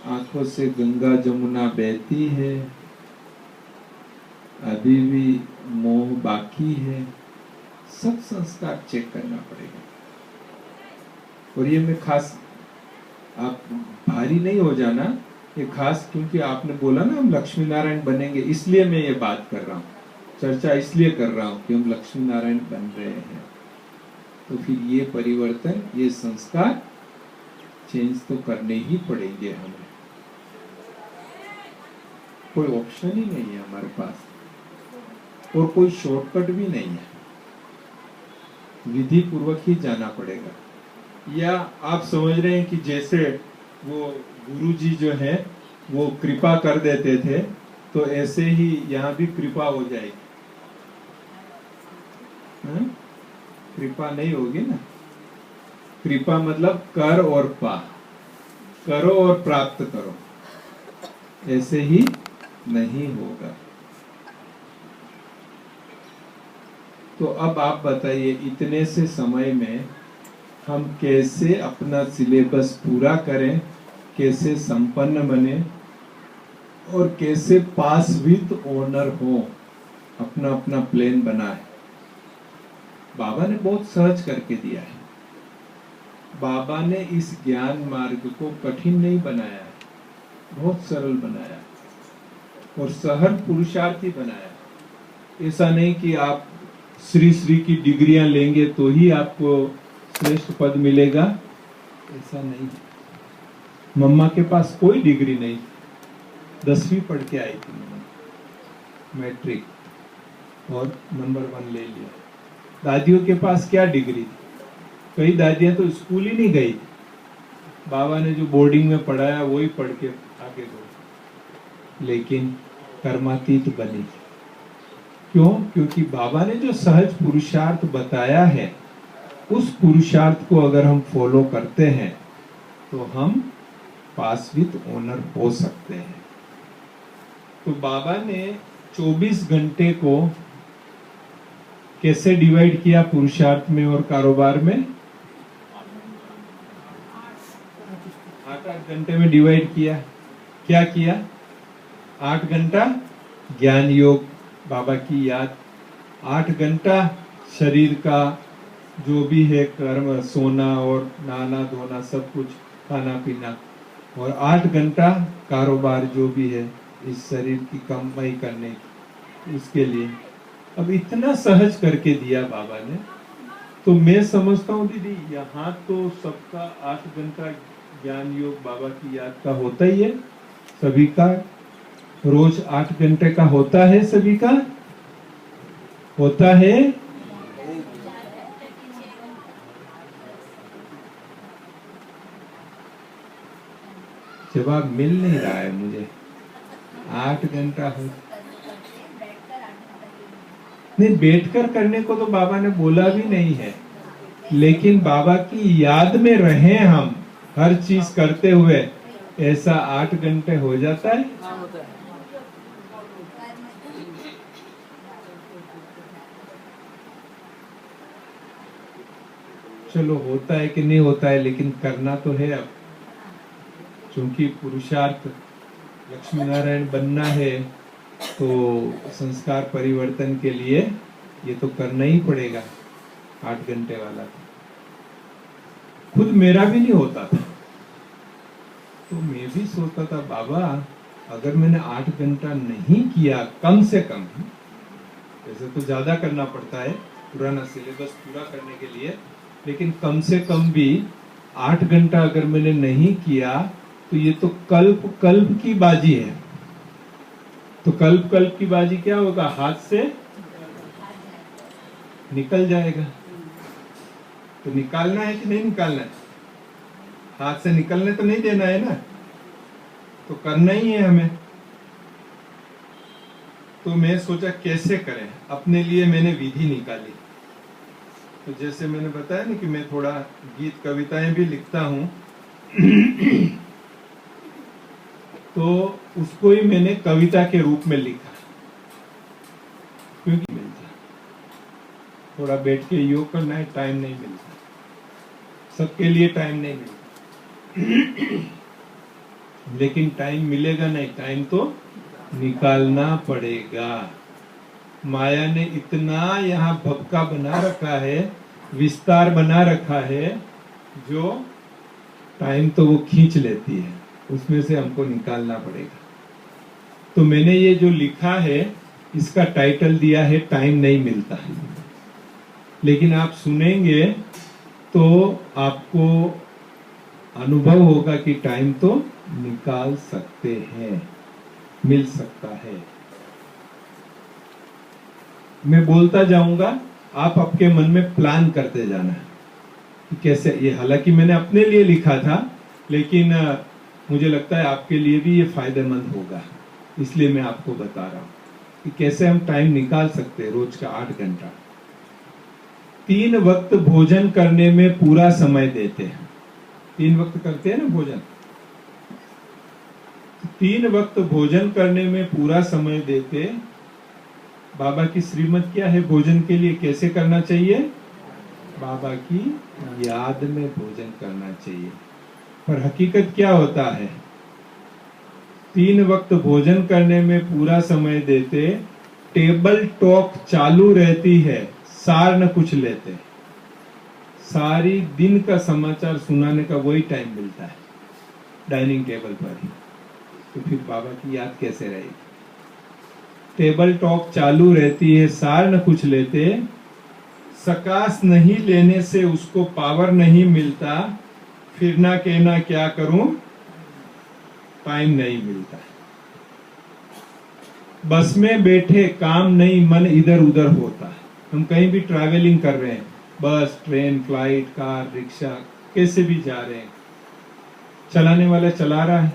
D: आंखों से गंगा जमुना बहती है, अभी भी मोह बाकी है, सब संस्कार चेक करना पड़ेगा। और ये मैं खास, आप भारी नहीं हो जाना, ये खास क्योंकि आपने बोला ना हम लक्ष्मी नारायण बनेंगे, इसलिए मैं ये बात कर रहा हूँ, चर्चा इसलिए कर रहा हूँ कि हम लक्ष्मी नारायण बन रहे हैं। तो फिर ये परिवर्तन, ये संस्कार चेंज तो करने ही पड़ेंगे हमें, कोई ऑप्शन ही नहीं है हमारे पास और कोई शॉर्टकट भी नहीं है, विधि पूर्वक ही जाना पड़ेगा। या आप समझ रहे हैं कि जैसे वो गुरुजी जो है वो कृपा कर देते थे, तो ऐसे ही यहाँ भी कृपा हो जाएगी। कृपा नहीं होगी ना, कृपा मतलब कर और पा, करो और प्राप्त करो, ऐसे ही नहीं होगा। तो अब आप बताइए, इतने से समय में हम कैसे अपना सिलेबस पूरा करें, कैसे संपन्न बने और कैसे पास विद ऑनर हो, अपना अपना प्लान बनाए। बाबा ने बहुत सहज करके दिया है। बाबा ने इस ज्ञान मार्ग को कठिन नहीं बनाया है, बहुत सरल बनाया है और सहज पुरुषार्थी बनाया है। ऐसा नहीं कि आप श्री श्री की डिग्रियां लेंगे तो ही आपको श्रेष्ठ पद मिलेगा, ऐसा नहीं। मम्मा के पास कोई डिग्री नहीं, 10वीं पढ़ के आई थी मैट्रिक और नंबर 1 ले लिया। दादियों के पास क्या डिग्री थी, कई दादियां तो स्कूल ही नहीं गई, बाबा ने जो बोर्डिंग में पढ़ाया वही पढ़ के आगे बढ़ी, लेकिन कर्मातीत बनी। क्यों? क्योंकि बाबा ने जो सहज पुरुषार्थ बताया है, उस पुरुषार्थ को अगर हम फॉलो करते हैं तो हम पास विद ऑनर हो सकते हैं। तो बाबा ने 24 घंटे को कैसे डिवाइड किया पुरुषार्थ में और कारोबार में? 8-8 घंटे में डिवाइड किया। क्या किया? 8 घंटा ज्ञान योग, बाबा की याद, 8 घंटा शरीर का जो भी है कर्म, सोना और नहाना धोना सब कुछ, खाना पीना, और 8 घंटा कारोबार जो भी है इस शरीर की कमाई करने की, उसके लिए। अब इतना सहज करके दिया बाबा ने, तो मैं समझता हूँ दीदी यहाँ तो सबका 8 घंटा ज्ञान योग बाबा की याद का होता ही है, सभी का रोज 8 घंटे का होता है, सभी का होता है। जवाब मिल नहीं रहा है मुझे। 8 घंटा हो नहीं, बैठकर करने को तो बाबा ने बोला भी नहीं है, लेकिन बाबा की याद में रहे हम हर चीज करते हुए, ऐसा 8 घंटे हो जाता है। चलो होता है कि नहीं होता है, लेकिन करना तो है अब, क्योंकि पुरुषार्थ लक्ष्मी नारायण बनना है, तो संस्कार परिवर्तन के लिए ये तो करना ही पड़ेगा। 8 घंटे वाला खुद मेरा भी नहीं होता था, तो मैं भी सोचता था बाबा अगर मैंने 8 घंटा नहीं किया, कम से कम, वैसे तो ज्यादा करना पड़ता है पुराना सिलेबस पूरा करने के लिए, लेकिन कम से कम भी 8 घंटा अगर मैंने नहीं किया तो ये तो कल्प कल्प की बाजी है। तो कल्प कल्प की बाजी क्या होगा? हाथ से निकल जाएगा। तो निकालना है कि नहीं निकालना है? हाथ से निकलने तो नहीं देना है ना, तो करना ही है हमें। तो मैं सोचा कैसे करें, अपने लिए मैंने विधि निकाली। तो जैसे मैंने बताया ना कि मैं थोड़ा गीत कविताएं भी लिखता हूँ, तो उसको ही मैंने कविता के रूप में लिखा, क्योंकि मिलता थोड़ा बैठ के योग करना है, टाइम नहीं मिलता, सबके लिए टाइम नहीं मिलता, लेकिन टाइम मिलेगा नहीं, टाइम तो निकालना पड़ेगा। माया ने इतना यहाँ भपका बना रखा है, विस्तार बना रखा है, जो टाइम तो वो खींच लेती है, उसमें से हमको निकालना पड़ेगा। तो मैंने ये जो लिखा है इसका टाइटल दिया है टाइम नहीं मिलता। लेकिन आप सुनेंगे तो आपको अनुभव होगा कि टाइम तो निकाल सकते हैं, मिल सकता है। मैं बोलता जाऊंगा, आप आपके मन में प्लान करते जाना कि कैसे ये, हालांकि मैंने अपने लिए लिखा था, लेकिन मुझे लगता है आपके लिए भी ये फायदेमंद होगा, इसलिए मैं आपको बता रहा हूं कि कैसे हम टाइम निकाल सकते हैं रोज का 8 घंटा। 3 वक्त भोजन करने में पूरा समय देते हैं। 3 वक्त करते हैं ना भोजन, 3 वक्त भोजन करने में पूरा समय देते। बाबा की श्रीमत क्या है भोजन के लिए, कैसे करना चाहिए? बाबा की याद में भोजन करना चाहिए। पर हकीकत क्या होता है? 3 वक्त भोजन करने में पूरा समय देते, टेबल टॉक चालू रहती है, सार न कुछ लेते। सारी दिन का समाचार सुनाने का वही टाइम मिलता है डाइनिंग टेबल पर ही, तो फिर बाबा की याद कैसे रहेगी? टेबल टॉक चालू रहती है, सार न कुछ लेते। सकाश नहीं लेने से उसको पावर नहीं मिलता, फिर ना कहना क्या करूं, टाइम नहीं मिलता। बस में बैठे काम नहीं, मन इधर उधर होता है। हम कहीं भी ट्रैवलिंग कर रहे हैं, बस, ट्रेन, फ्लाइट, कार, रिक्शा, कैसे भी जा रहे हैं, चलाने वाला चला रहा है,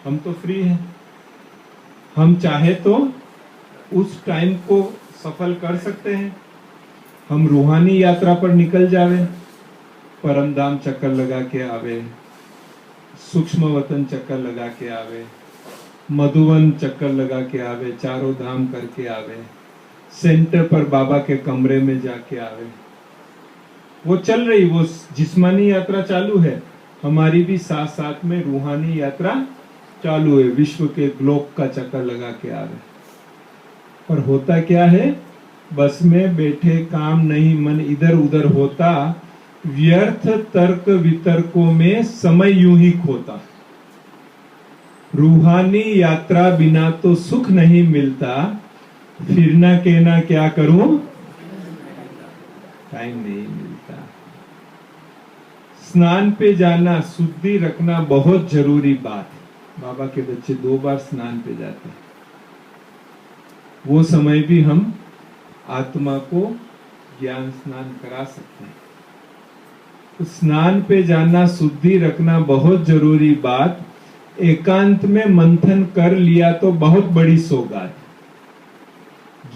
D: हम तो फ्री हैं। हम चाहे तो उस टाइम को सफल कर सकते हैं। हम रूहानी यात्रा पर निकल जावे, परमधाम चक्कर लगा के आवे, सूक्ष्म वतन चक्कर लगा के आवे, मधुवन चक्कर लगा के आवे, चारों धाम करके आवे, सेंटर पर बाबा के कमरे में जाके आवे। वो चल रही, वो जिस्मानी यात्रा चालू है, हमारी भी साथ साथ में रूहानी यात्रा चालू है, विश्व के ग्लोब का चक्कर लगा के आवे। पर होता क्या है? बस में बैठे काम नहीं, मन इधर उधर होता, व्यर्थ तर्क वितर्कों में समय यूं ही खोता। रूहानी यात्रा बिना तो सुख नहीं मिलता, फिर ना कहना क्या करूं, टाइम नहीं मिलता। स्नान पे जाना, शुद्धि रखना बहुत जरूरी बात है। बाबा के बच्चे 2 बार स्नान पे जाते हैं। वो समय भी हम आत्मा को ज्ञान स्नान करा सकते हैं। तो स्नान पे जाना, शुद्धि रखना बहुत जरूरी बात। एकांत में मंथन कर लिया तो बहुत बड़ी सौगात।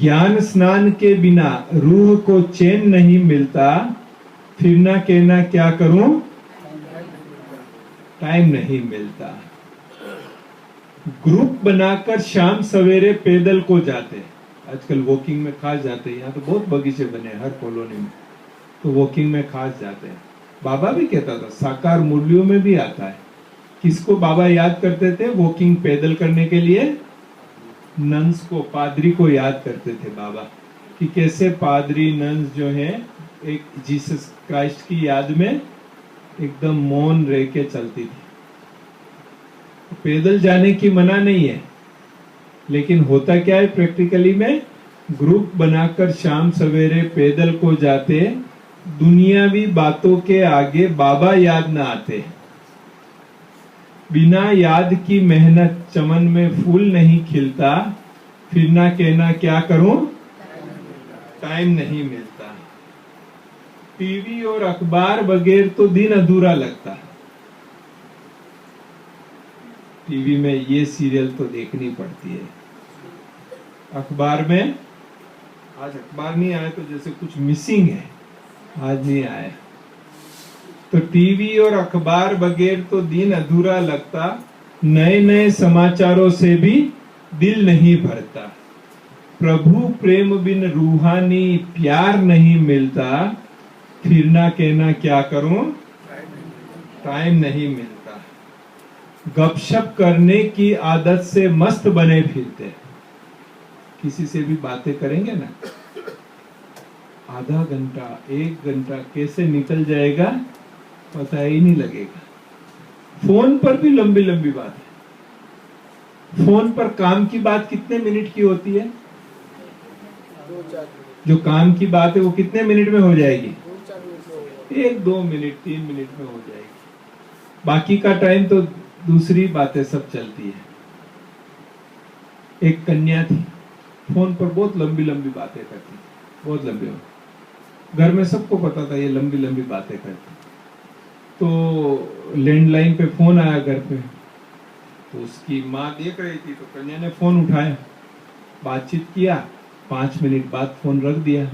D: ज्ञान स्नान के बिना रूह को चैन नहीं मिलता, फिर ना कहना क्या करूं, टाइम नहीं मिलता। ग्रुप बनाकर शाम सवेरे पैदल को जाते, आजकल वॉकिंग में खास जाते हैं। यहाँ तो बहुत बगीचे बने हर कॉलोनी में, तो वॉकिंग में खास जाते हैं। बाबा भी कहता था, साकार मुरलियों में भी आता है। किसको बाबा याद करते थे वॉकिंग पैदल करने के लिए? नन्स को, पादरी को याद करते थे बाबा, कि कैसे पादरी नन्स जो है एक जीसस क्राइस्ट की याद में एकदम मौन रह के चलती थी। पैदल जाने की मना नहीं है, लेकिन होता क्या है प्रैक्टिकली में? ग्रुप बनाकर शाम सवेरे पैदल को जाते, दुनियावी बातों के आगे बाबा याद ना आते। बिना याद की मेहनत चमन में फूल नहीं खिलता, फिर ना कहना क्या करूं, टाइम नहीं मिलता। टीवी और अखबार बगैर तो दिन अधूरा लगता। टीवी में ये सीरियल तो देखनी पड़ती है, अखबार में आज अखबार नहीं आया तो जैसे कुछ मिसिंग है, आज नहीं आया। तो टीवी और अखबार बगैर तो दिन अधूरा लगता, नए नए समाचारों से भी दिल नहीं भरता। प्रभु प्रेम बिन रूहानी प्यार नहीं मिलता, फिर ना कहना क्या करूं, टाइम नहीं मिलता। गपशप करने की आदत से मस्त बने फिरते। किसी से भी बातें करेंगे ना, आधा घंटा 1 घंटा कैसे निकल जाएगा पता ही नहीं लगेगा। फोन पर भी लंबी लंबी बात है। फोन पर काम की बात कितने मिनट की होती है?
E: 2-4
D: जो काम की बात है वो कितने मिनट में हो जाएगी? 1-2 मिनट 3 मिनट में हो जाएगी। बाकी का टाइम तो दूसरी बातें सब चलती है। एक कन्या थी, फोन पर बहुत लंबी लंबी बातें करती, बहुत लंबी। घर में सबको पता था ये लंबी लंबी बातें करती। तो लैंडलाइन पे फोन आया घर पे, तो उसकी माँ देख रही थी, तो कन्या ने फोन उठाया, बातचीत किया, 5 मिनट बाद फोन रख दिया।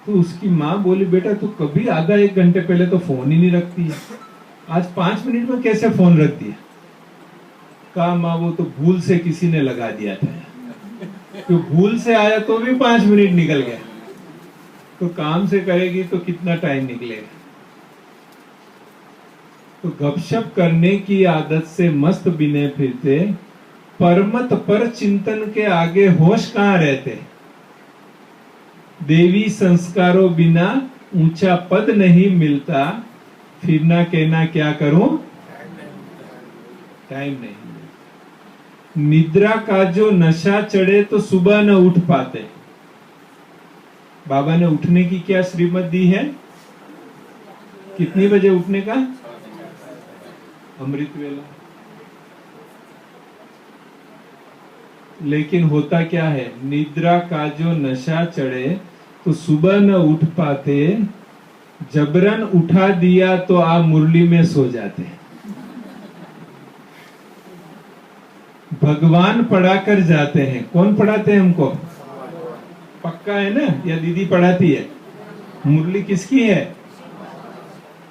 D: तो उसकी माँ बोली, बेटा तू कभी आधा 1 घंटे पहले तो फोन ही नहीं रखती है, आज 5 मिनट में कैसे फोन रख दिया? कहा माँ वो तो भूल से किसी ने लगा दिया था, तो भूल से आया तो भी 5 मिनट निकल गया। तो काम से करेगी तो कितना टाइम निकलेगा? तो गपशप करने की आदत से मस्त बिने फिरते, परमत पर चिंतन के आगे होश कहाँ रहते? देवी संस्कारों बिना ऊंचा पद नहीं मिलता, फिर ना कहना क्या करूं, टाइम नहीं मिलता। निद्रा का जो नशा चढ़े तो सुबह न उठ पाते। बाबा ने उठने की क्या श्रीमत दी है? कितनी बजे उठने का? अमृत वेला। लेकिन होता क्या है, निद्रा का जो नशा चढ़े तो सुबह न उठ पाते, जबरन उठा दिया तो आप मुरली में सो जाते। भगवान पढ़ाकर जाते हैं। कौन पढ़ाते हैं हमको? पक्का है ना? या दीदी पढ़ाती है? मुरली किसकी है?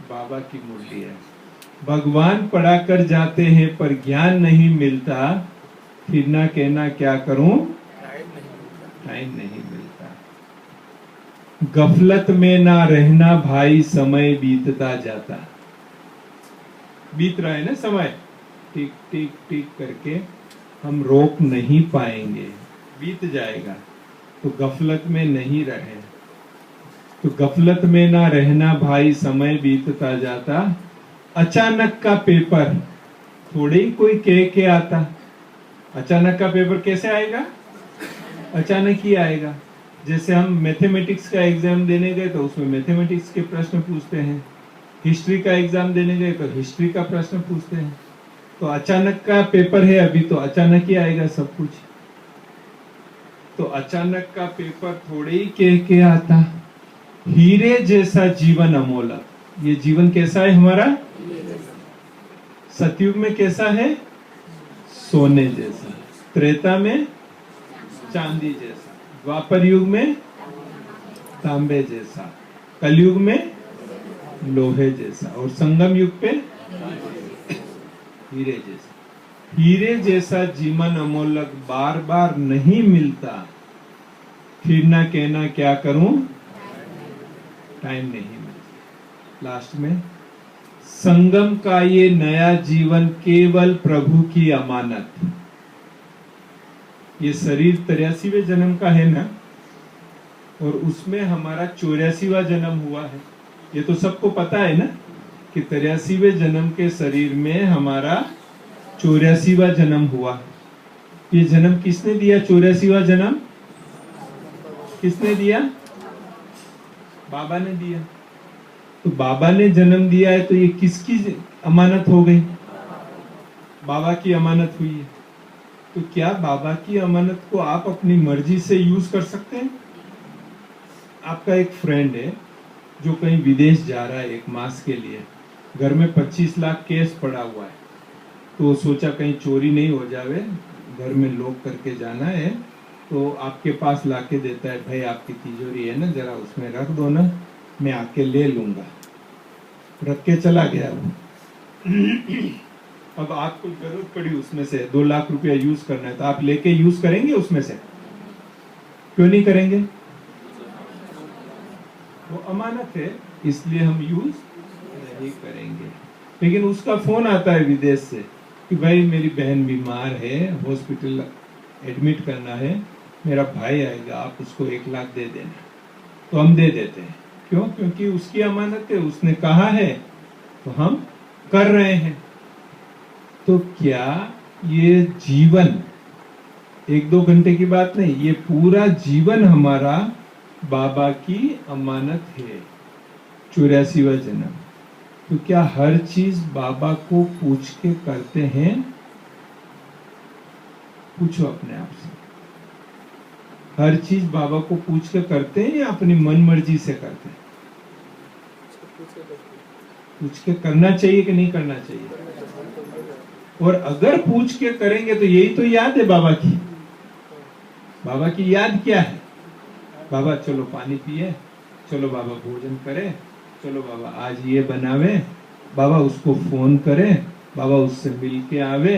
D: बाबा की मुरली है। भगवान पढ़ाकर जाते हैं पर ज्ञान नहीं मिलता, फिर ना कहना क्या करूं, टाइम नहीं मिलता। गफलत में ना रहना भाई, समय बीतता जाता। बीत रहा है ना समय, टिक टिक टिक करके हम रोक नहीं पाएंगे, बीत जाएगा। तो गफलत में नहीं रहे। तो गफलत में ना रहना भाई, समय बीतता जाता। अचानक का पेपर थोड़े ही कोई कह के आता। अचानक का पेपर कैसे आएगा? अचानक ही आएगा। जैसे हम मैथमेटिक्स का एग्जाम देने गए तो उसमें मैथमेटिक्स के प्रश्न पूछते हैं, हिस्ट्री का एग्जाम देने गए तो हिस्ट्री का प्रश्न पूछते हैं। तो अचानक का पेपर है, अभी तो अचानक ही आएगा सब कुछ। तो अचानक का पेपर थोड़े ही कह के आता। हीरे जैसा जीवन अमोलक। ये जीवन कैसा है हमारा? सतयुग में कैसा है? सोने जैसा। त्रेता में चांदी जैसा। द्वापर युग में तांबे जैसा। कलयुग में लोहे जैसा। और संगम युग पे हीरे जैसा। हीरे जैसा जीवन अमोलक बार बार नहीं मिलता, फिर ना कहना क्या करूं, टाइम नहीं मिलता। लास्ट में, संगम का ये नया जीवन केवल प्रभु की अमानत। ये शरीर 83वें जन्म का है ना, और उसमें हमारा 84वां जन्म हुआ है। ये तो सबको पता है ना कि 83वें जन्म के शरीर में हमारा 84वां जन्म हुआ। ये जन्म किसने दिया? 84वां जन्म किसने दिया? बाबा ने दिया। तो बाबा ने जन्म दिया है, तो ये किसकी अमानत हो गई? बाबा की अमानत हुई है। तो क्या बाबा की अमानत को आप अपनी मर्जी से यूज कर सकते हैं? आपका एक फ्रेंड है जो कहीं विदेश जा रहा है 1 मास के लिए, घर में 25 लाख कैश पड़ा हुआ है। तो सोचा कहीं चोरी नहीं हो जावे, घर में लॉक करके जाना है। तो आपके पास लाके देता है, भाई आपकी तिजोरी है ना, जरा उसमें रख दो ना, मैं आके ले लूंगा। रख के चला गया वो। अब आपको जरूरत पड़ी उसमें से 2 लाख रुपया यूज करना है, तो आप लेके यूज करेंगे उसमें से? क्यों नहीं करेंगे? वो अमानत है, इसलिए हम यूज नहीं करेंगे। लेकिन उसका फोन आता है विदेश से कि भाई मेरी बहन बीमार है, हॉस्पिटल एडमिट करना है, मेरा भाई आएगा, आप उसको 1 लाख दे देना। तो हम दे देते हैं। क्यों? क्योंकि उसकी अमानत है, उसने कहा है, तो हम कर रहे हैं। तो क्या ये जीवन 1-2 घंटे की बात नहीं, ये पूरा जीवन हमारा बाबा की अमानत है। 84वां जन्म। तो क्या हर चीज बाबा को पूछ के करते हैं? पूछो अपने आप से, हर चीज बाबा को पूछ के करते हैं या अपनी मन मर्जी से करते हैं? पूछ के करना चाहिए कि नहीं करना चाहिए? और अगर पूछ के करेंगे तो यही तो याद है बाबा की। बाबा की याद क्या है? बाबा चलो पानी पिए, चलो बाबा भोजन करें, चलो बाबा आज ये बनावे, बाबा उसको फोन करें, बाबा उससे मिल के आवे,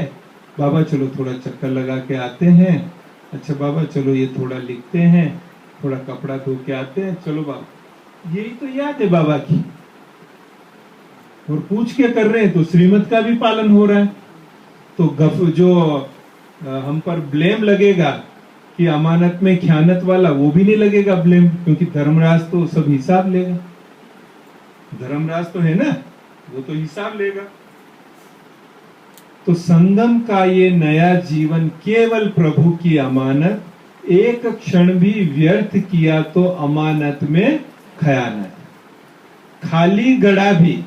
D: बाबा चलो थोड़ा चक्कर लगा के आते हैं, अच्छा बाबा चलो ये थोड़ा लिखते हैं, थोड़ा कपड़ा धो के आते हैं, चलो बाबा। यही तो याद है बाबा की। और पूछ के कर रहे हैं तो श्रीमत का भी पालन हो रहा है। तो जो हम पर ब्लेम लगेगा कि अमानत में ख्यानत वाला, वो भी नहीं लगेगा ब्लेम, क्योंकि धर्मराज तो सब हिसाब लेगा। धर्मराज तो है ना, वो तो हिसाब लेगा। तो संगम का ये नया जीवन केवल प्रभु की अमानत, एक क्षण भी व्यर्थ किया तो अमानत में खयानत। खाली घड़ा भी,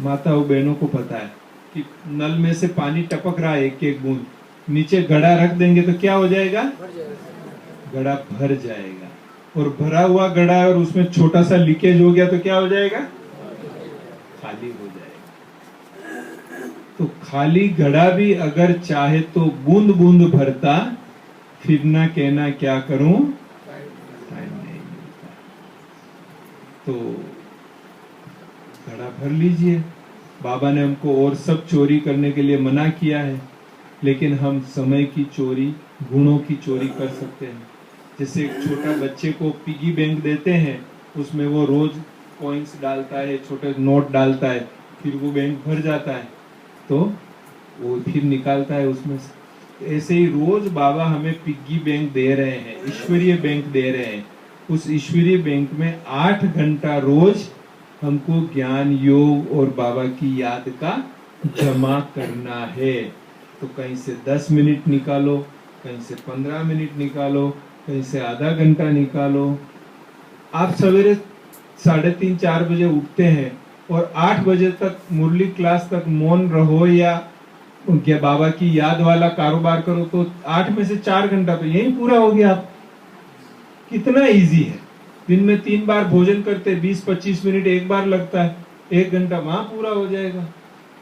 D: माताओं बहनों को पता है कि नल में से पानी टपक रहा है एक एक बूंद, नीचे घड़ा रख देंगे तो क्या हो जाएगा? घड़ा भर जाएगा। और भरा हुआ घड़ा है और उसमें छोटा सा लीकेज हो गया तो क्या हो जाएगा? खाली हो जाएगा। तो खाली घड़ा भी अगर चाहे तो बूंद बूंद भरता, फिर ना कहना क्या करूं, टाइम नहीं मिलता। तो घड़ा भर लीजिए। बाबा ने हमको और सब चोरी करने के लिए मना किया है, लेकिन हम समय की चोरी, गुणों की चोरी कर सकते हैं। जैसे एक छोटा बच्चे को पिगी बैंक देते हैं, उसमें वो रोज कॉइन्स डालता है, छोटे नोट डालता है, फिर वो बैंक भर जाता है तो वो फिर निकालता है उसमें से। ऐसे ही रोज बाबा हमें पिग्गी बैंक दे रहे हैं, ईश्वरीय बैंक दे रहे हैं। उस ईश्वरीय बैंक में 8 घंटा रोज हमको ज्ञान, योग और बाबा की याद का जमा करना है। तो कहीं से 10 मिनट निकालो, कहीं से 15 मिनट निकालो, कहीं से आधा घंटा निकालो। आप सवेरे 3:30-4 बजे उठते हैं और 8 बजे तक मुरली क्लास तक मौन रहो या उनके बाबा की याद वाला कारोबार करो, तो 8 में से 4 घंटा तो यही पूरा हो गया। कितना इजी है। दिन में 3 बार भोजन करते, 20-25 मिनट एक बार लगता है, 1 घंटा वहां पूरा हो जाएगा।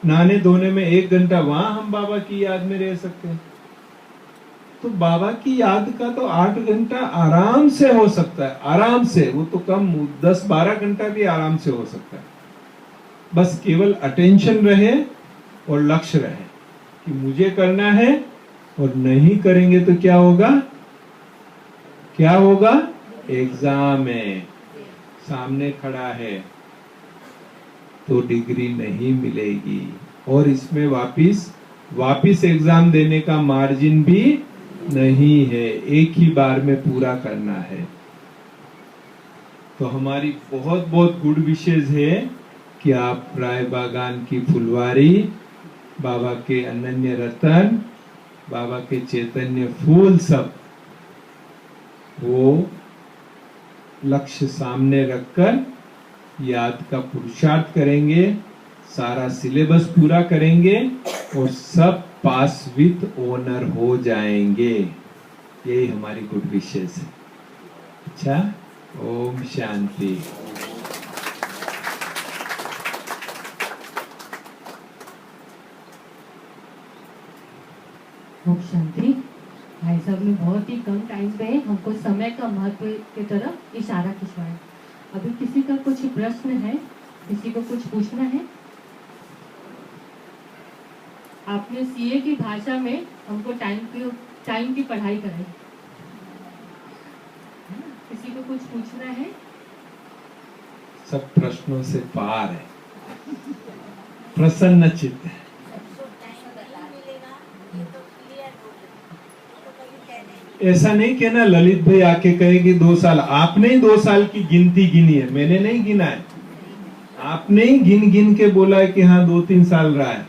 D: नहाने धोने में 1 घंटा, वहां हम बाबा की याद में रह सकते हैं। तो बाबा की याद का तो 8 घंटा आराम से हो सकता है, आराम से। वो तो कम 10-12 घंटा भी आराम से हो सकता है। बस केवल अटेंशन रहे और लक्ष्य रहे कि मुझे करना है, और नहीं करेंगे तो क्या होगा? क्या होगा? एग्जाम है, सामने खड़ा है तो डिग्री नहीं मिलेगी, और इसमें वापिस एग्जाम देने का मार्जिन भी नहीं है, एक ही बार में पूरा करना है। तो हमारी बहुत बहुत गुड विशेष है कि आप राय बागान की फुलवारी, बाबा के अनन्य रतन, बाबा के चैतन्य फूल, सब वो लक्ष्य सामने रखकर याद का पुरुषार्थ करेंगे, सारा सिलेबस पूरा करेंगे और सब पास विथ ऑनर हो जाएंगे। यही हमारी गुड विशेष है। अच्छा, ओम शांति।
C: ओम शांति। भाई साहब ने बहुत ही कम टाइम पे हमको समय का महत्व की तरफ इशारा खिंचवाया। अभी किसी का कुछ प्रश्न है, किसी को कुछ पूछना है? आपने सीए की भाषा में हमको टाइम की पढ़ाई कराई, किसी को कुछ पूछना है?
D: सब प्रश्नों से पार है, प्रसन्न चित्त है। ऐसा नहीं कहना ललित भाई आके कहेगी 2 साल। आपने ही 2 साल की गिनती गिनी है, मैंने नहीं गिना है। आपने ही गिन गिन के बोला है कि हाँ 2-3 साल रहा है।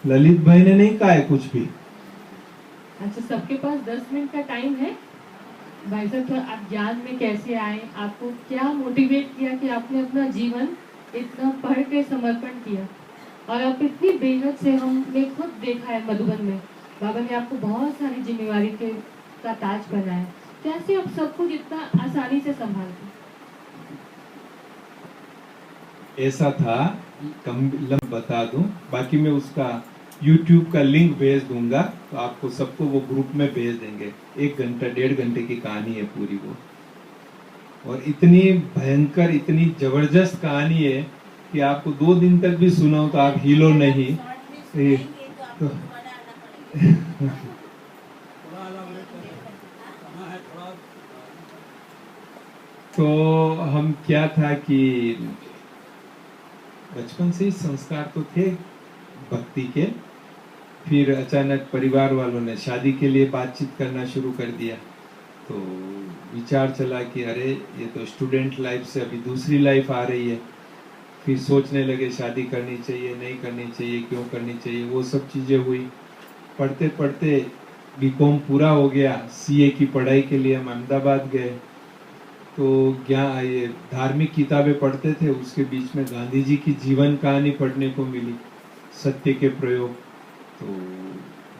D: ललित भाई ने नहीं कहा है कुछ भी।
C: अच्छा, सबके पास 10 मिनट का टाइम है? भाई साहब तो आप ज्ञान में कैसे आए, आपको क्या मोटिवेट किया कि आपने अपना जीवन इतना पढ़ के समर्पण किया, और आप इतनी मेहनत से, हमने खुद देखा है मधुबन में बाबा ने आपको बहुत सारी जिम्मेवारी का ताज पहनाया, कैसे आप सब कुछ इतना आसानी से संभालते?
D: ऐसा था, बता दूं, बाकी मैं उसका YouTube का लिंक भेज दूंगा, तो आपको सबको वो ग्रुप में भेज देंगे। 1 घंटा 1.5 घंटे की कहानी है पूरी वो, और इतनी भयंकर, इतनी जबरदस्त कहानी है कि आपको 2 दिन तक भी सुनाओ तो आप हिलो नहीं। तो तो हम क्या था कि बचपन से ही संस्कार तो थे भक्ति के, फिर अचानक परिवार वालों ने शादी के लिए बातचीत करना शुरू कर दिया, तो विचार चला कि अरे ये तो स्टूडेंट लाइफ से अभी दूसरी लाइफ आ रही है। फिर सोचने लगे शादी करनी चाहिए, नहीं करनी चाहिए, क्यों करनी चाहिए, वो सब चीज़ें हुई। पढ़ते पढ़ते बीकॉम पूरा हो गया, सीए की पढ़ाई के लिए हम अहमदाबाद गए। तो ये धार्मिक किताबें पढ़ते थे, उसके बीच में गांधी जी की जीवन कहानी पढ़ने को मिली, सत्य के प्रयोग। तो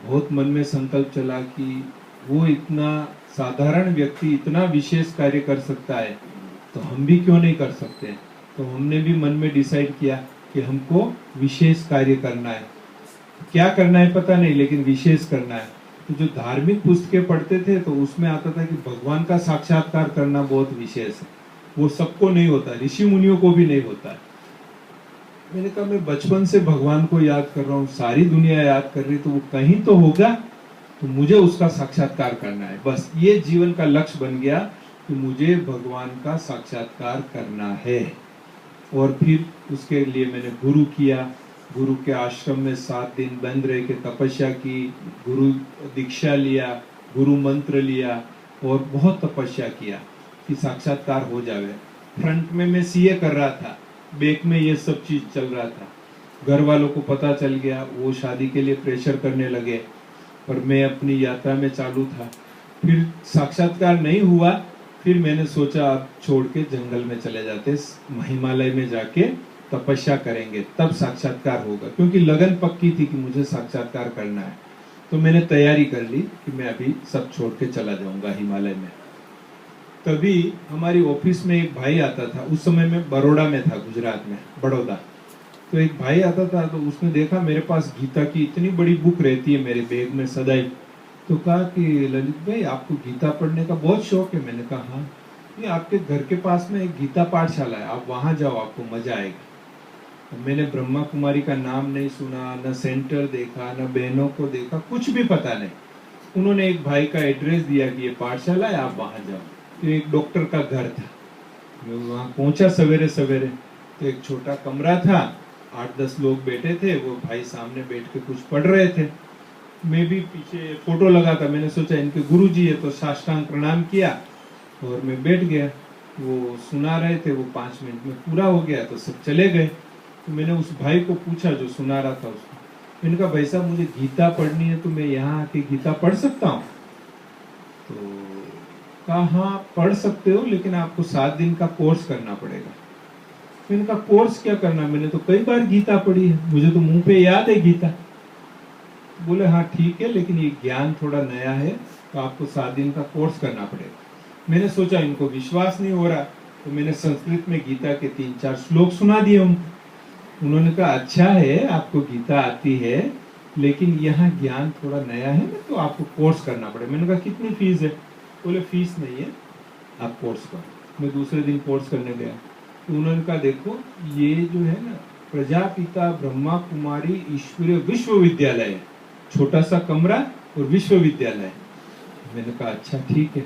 D: बहुत मन में संकल्प चला कि वो इतना साधारण व्यक्ति इतना विशेष कार्य कर सकता है, तो हम भी क्यों नहीं कर सकते। तो हमने भी मन में डिसाइड किया कि हमको विशेष कार्य करना है। क्या करना है पता नहीं, लेकिन विशेष करना है। तो जो धार्मिक पुस्तकें पढ़ते थे तो उसमें आता था कि भगवान का साक्षात्कार करना बहुत विशेष है, वो सबको नहीं होता, ऋषि मुनियों को भी नहीं होता है। मैंने कहा मैं बचपन से भगवान को याद कर रहा हूँ, सारी दुनिया याद कर रही, तो वो कहीं तो होगा, तो मुझे उसका साक्षात्कार करना है। बस ये जीवन का लक्ष्य बन गया कि मुझे भगवान का साक्षात्कार करना है। और फिर उसके लिए मैंने गुरु किया, गुरु के आश्रम में 7 दिन बंद रह के तपस्या की, गुरु दीक्षा लिया, गुरु मंत्र लिया, और बहुत तपस्या किया कि साक्षात्कार हो जावे। फ्रंट में मैं सीए कर रहा था, बैक में ये सब चीज चल रहा था। घर वालों को पता चल गया, वो शादी के लिए प्रेशर करने लगे, पर मैं अपनी यात्रा में चालू था। फिर साक्षात्कार नहीं हुआ, फिर मैंने सोचा अब छोड़ के जंगल में चले जाते, हिमालय में जाके तपस्या करेंगे, तब साक्षात्कार होगा, क्योंकि लगन पक्की थी कि मुझे साक्षात्कार करना है। तो मैंने तैयारी कर ली कि मैं अभी सब छोड़ के चला जाऊंगा हिमालय में। तभी हमारी ऑफिस में एक भाई आता था, उस समय मैं बड़ौदा में था, गुजरात में, बड़ौदा। तो एक भाई आता था, तो उसने देखा मेरे पास गीता की इतनी बड़ी बुक रहती है मेरे बैग में सदैव, तो कहा कि ललित भाई आपको गीता पढ़ने का बहुत शौक है। मैंने कहा हाँ, ये आपके घर के पास में एक गीता पाठशाला है, आप वहां जाओ, आपको मजा आएगा। मैंने ब्रह्मा कुमारी का नाम नहीं सुना, न सेंटर देखा, न बहनों को देखा, कुछ भी पता नहीं। उन्होंने एक भाई का एड्रेस दिया कि ये पाठशाला है, आप वहां जाओ। तो एक डॉक्टर का घर था, मैं वहां पहुंचा सवेरे सवेरे। तो एक छोटा कमरा था, 8-10 लोग बैठे थे, वो भाई सामने बैठ के कुछ पढ़ रहे थे, मैं भी पीछे फोटो लगा था। मैंने सोचा इनके गुरुजी है, तो साष्टांग प्रणाम किया और मैं बैठ गया। वो सुना रहे थे, वो 5 मिनट में पूरा हो गया, तो सब चले गए। तो मैंने उस भाई को पूछा जो सुना रहा था उसको, मैंने कहा भाई साहब मुझे गीता पढ़नी है, तो मैं यहाँ आके गीता पढ़ सकता हूँ? तो कहा हाँ पढ़ सकते हो, लेकिन आपको 7 दिन का कोर्स करना पड़ेगा। मैंने कहा कोर्स क्या करना, मैंने तो कई बार गीता पढ़ी है, मुझे तो मुंह पे याद है गीता। बोले हाँ ठीक है, लेकिन ये ज्ञान थोड़ा नया है, तो आपको 7 दिन का कोर्स करना पड़ेगा। मैंने सोचा इनको विश्वास नहीं हो रहा, तो मैंने संस्कृत में गीता के 3-4 श्लोक सुना दिए उनको। उन्होंने कहा अच्छा है, आपको गीता आती है, लेकिन यहाँ ज्ञान थोड़ा नया है ना, तो आपको कोर्स करना पड़ेगा। मैंने कहा कितनी फीस है? बोले फीस नहीं है, आप कोर्स करो। मैं दूसरे दिन कोर्स करने गया, तो उन्होंने कहा देखो ये जो है ना प्रजापिता ब्रह्मा कुमारी ईश्वरीय विश्वविद्यालय है, छोटा सा कमरा और विश्वविद्यालय। मैंने कहा अच्छा ठीक है।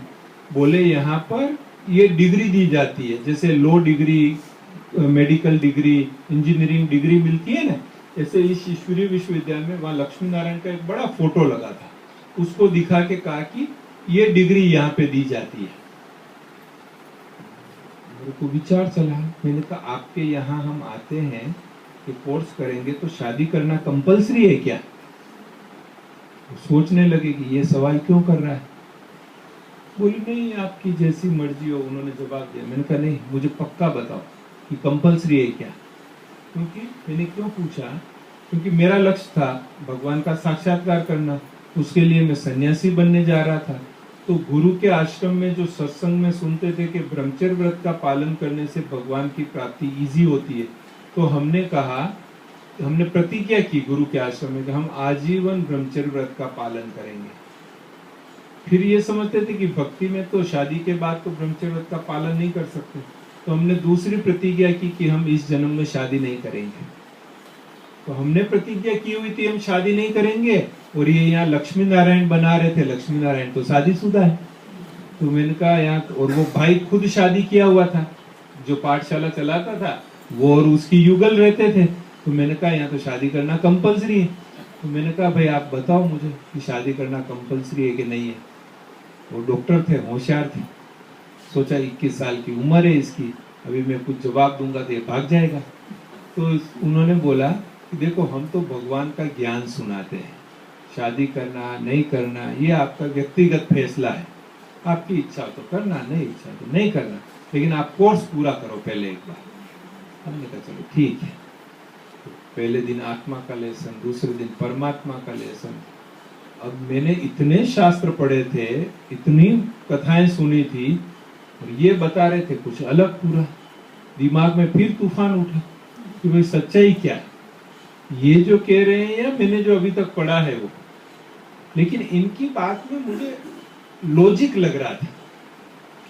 D: बोले यहाँ पर ये डिग्री दी जाती है, जैसे law degree, medical degree, engineering degree मिलती है ना, ऐसे इस ईश्वरीय विश्वविद्यालय में वहाँ लक्ष्मी नारायण का एक बड़ा फोटो लगा था, उसको दिखा के कहा कि ये डिग्री यहाँ पे दी जाती है। मेरे को विचार चला, मैंने कहा आपके यहाँ हम आते हैं कि कोर्स करेंगे, तो शादी करना कंपलसरी है क्या? सोचने लगे कि ये सवाल क्यों कर रहा है। बोली नहीं, आपकी जैसी मर्जी हो। उन्होंने जवाब दिया। मैंने कहा नहीं, मुझे पक्का बताओ कि कंपलसरी है क्या। क्योंकि मैंने क्यों पूछा, क्योंकि मेरा लक्ष्य था भगवान का साक्षात्कार करना। उसके लिए मैं सन्यासी बनने जा रहा था। तो गुरु के आश्रम में जो सत्संग में सुनते थे कि ब्रह्मचर्य व्रत का पालन करने से भगवान की प्राप्ति इजी होती है, तो हमने कहा, हमने प्रतिज्ञा की गुरु के आश्रम में कि हम आजीवन ब्रह्मचर्य व्रत का पालन करेंगे। फिर ये समझते थे कि भक्ति में तो शादी के बाद तो ब्रह्मचर्य व्रत का पालन नहीं कर सकते, तो हमने दूसरी प्रतिज्ञा की कि हम इस जन्म में शादी नहीं करेंगे। तो हमने प्रतिज्ञा की हुई थी हम शादी नहीं करेंगे, और ये यहाँ लक्ष्मी नारायण बना रहे थे। लक्ष्मी नारायण तो शादीशुदा है। तो मैंने कहा यहाँ, और वो भाई खुद शादी किया हुआ था, जो पाठशाला चलाता था वो, और उसकी युगल रहते थे। तो मैंने कहा यहाँ तो शादी करना कंपलसरी है। तो मैंने कहा भाई आप बताओ मुझे कि शादी करना कंपलसरी है कि नहीं है। वो डॉक्टर थे, होशियार थे। सोचा 21 साल की उम्र है इसकी, अभी मैं कुछ जवाब दूंगा तो ये भाग जाएगा। तो उन्होंने बोला कि देखो हम तो भगवान का ज्ञान सुनाते हैं, शादी करना नहीं करना ये आपका व्यक्तिगत फैसला है, आपकी इच्छा तो करना, नहीं इच्छा तो नहीं करना, लेकिन आप कोर्स पूरा करो पहले एक बार। हमने कहा चलो ठीक है। तो पहले दिन आत्मा का लेसन, दूसरे दिन परमात्मा का लेसन। अब मैंने इतने शास्त्र पढ़े थे, इतनी कथाएं सुनी थी, और ये बता रहे थे कुछ अलग पूरा। दिमाग में फिर तूफान उठा कि भाई सच्चाई क्या है, ये जो कह रहे हैं या मैंने जो अभी तक पढ़ा है वो। लेकिन इनकी बात में मुझे लॉजिक लग रहा था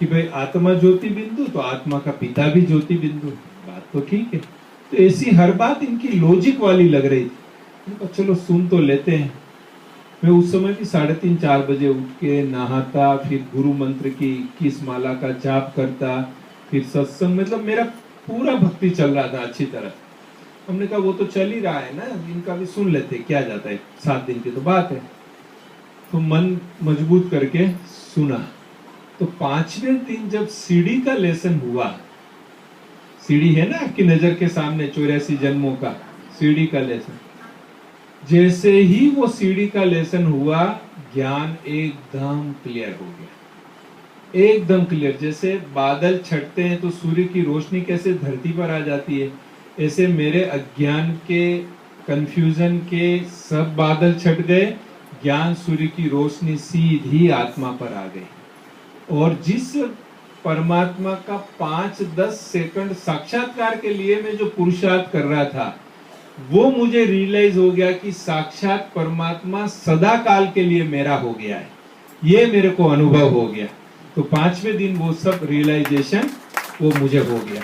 D: कि भाई आत्मा ज्योति बिंदु तो आत्मा का पिता भी ज्योति बिंदु, बात तो ठीक है। तो ऐसी हर बात इनकी लॉजिक वाली लग रही थी। तो चलो सुन तो लेते हैं। मैं उस समय भी 3:30-4 बजे उठ के नहाता, फिर गुरु मंत्र की 21 माला का जाप करता, फिर सत्संग, मतलब मेरा पूरा भक्ति चल रहा था अच्छी तरह। हमने कहा वो तो चल ही रहा है ना, इनका भी सुन लेते, क्या जाता है, 7 दिन की तो बात है। तो मन मजबूत करके सुना। तो 5वें दिन जब सीढ़ी का लेसन हुआ, सीढ़ी है ना आपकी नजर के सामने, 84 जन्मों का सीढ़ी का लेसन, जैसे ही वो सीढ़ी का लेसन हुआ, ज्ञान एकदम क्लियर हो गया, एकदम क्लियर। जैसे बादल छटते हैं तो सूर्य की रोशनी कैसे धरती पर आ जाती है, ऐसे मेरे अज्ञान के, कंफ्यूजन के सब बादल छट गए। ज्ञान सूर्य की रोशनी सीधी आत्मा पर आ गई। और जिस परमात्मा का 5-10 सेकंड साक्षात्कार के लिए मैं जो पुरुषार्थ कर रहा था, वो मुझे रियलाइज हो गया कि साक्षात परमात्मा सदा काल के लिए मेरा हो गया है। ये मेरे को अनुभव हो गया। तो 5वें दिन वो सब रियलाइजेशन वो मुझे हो गया।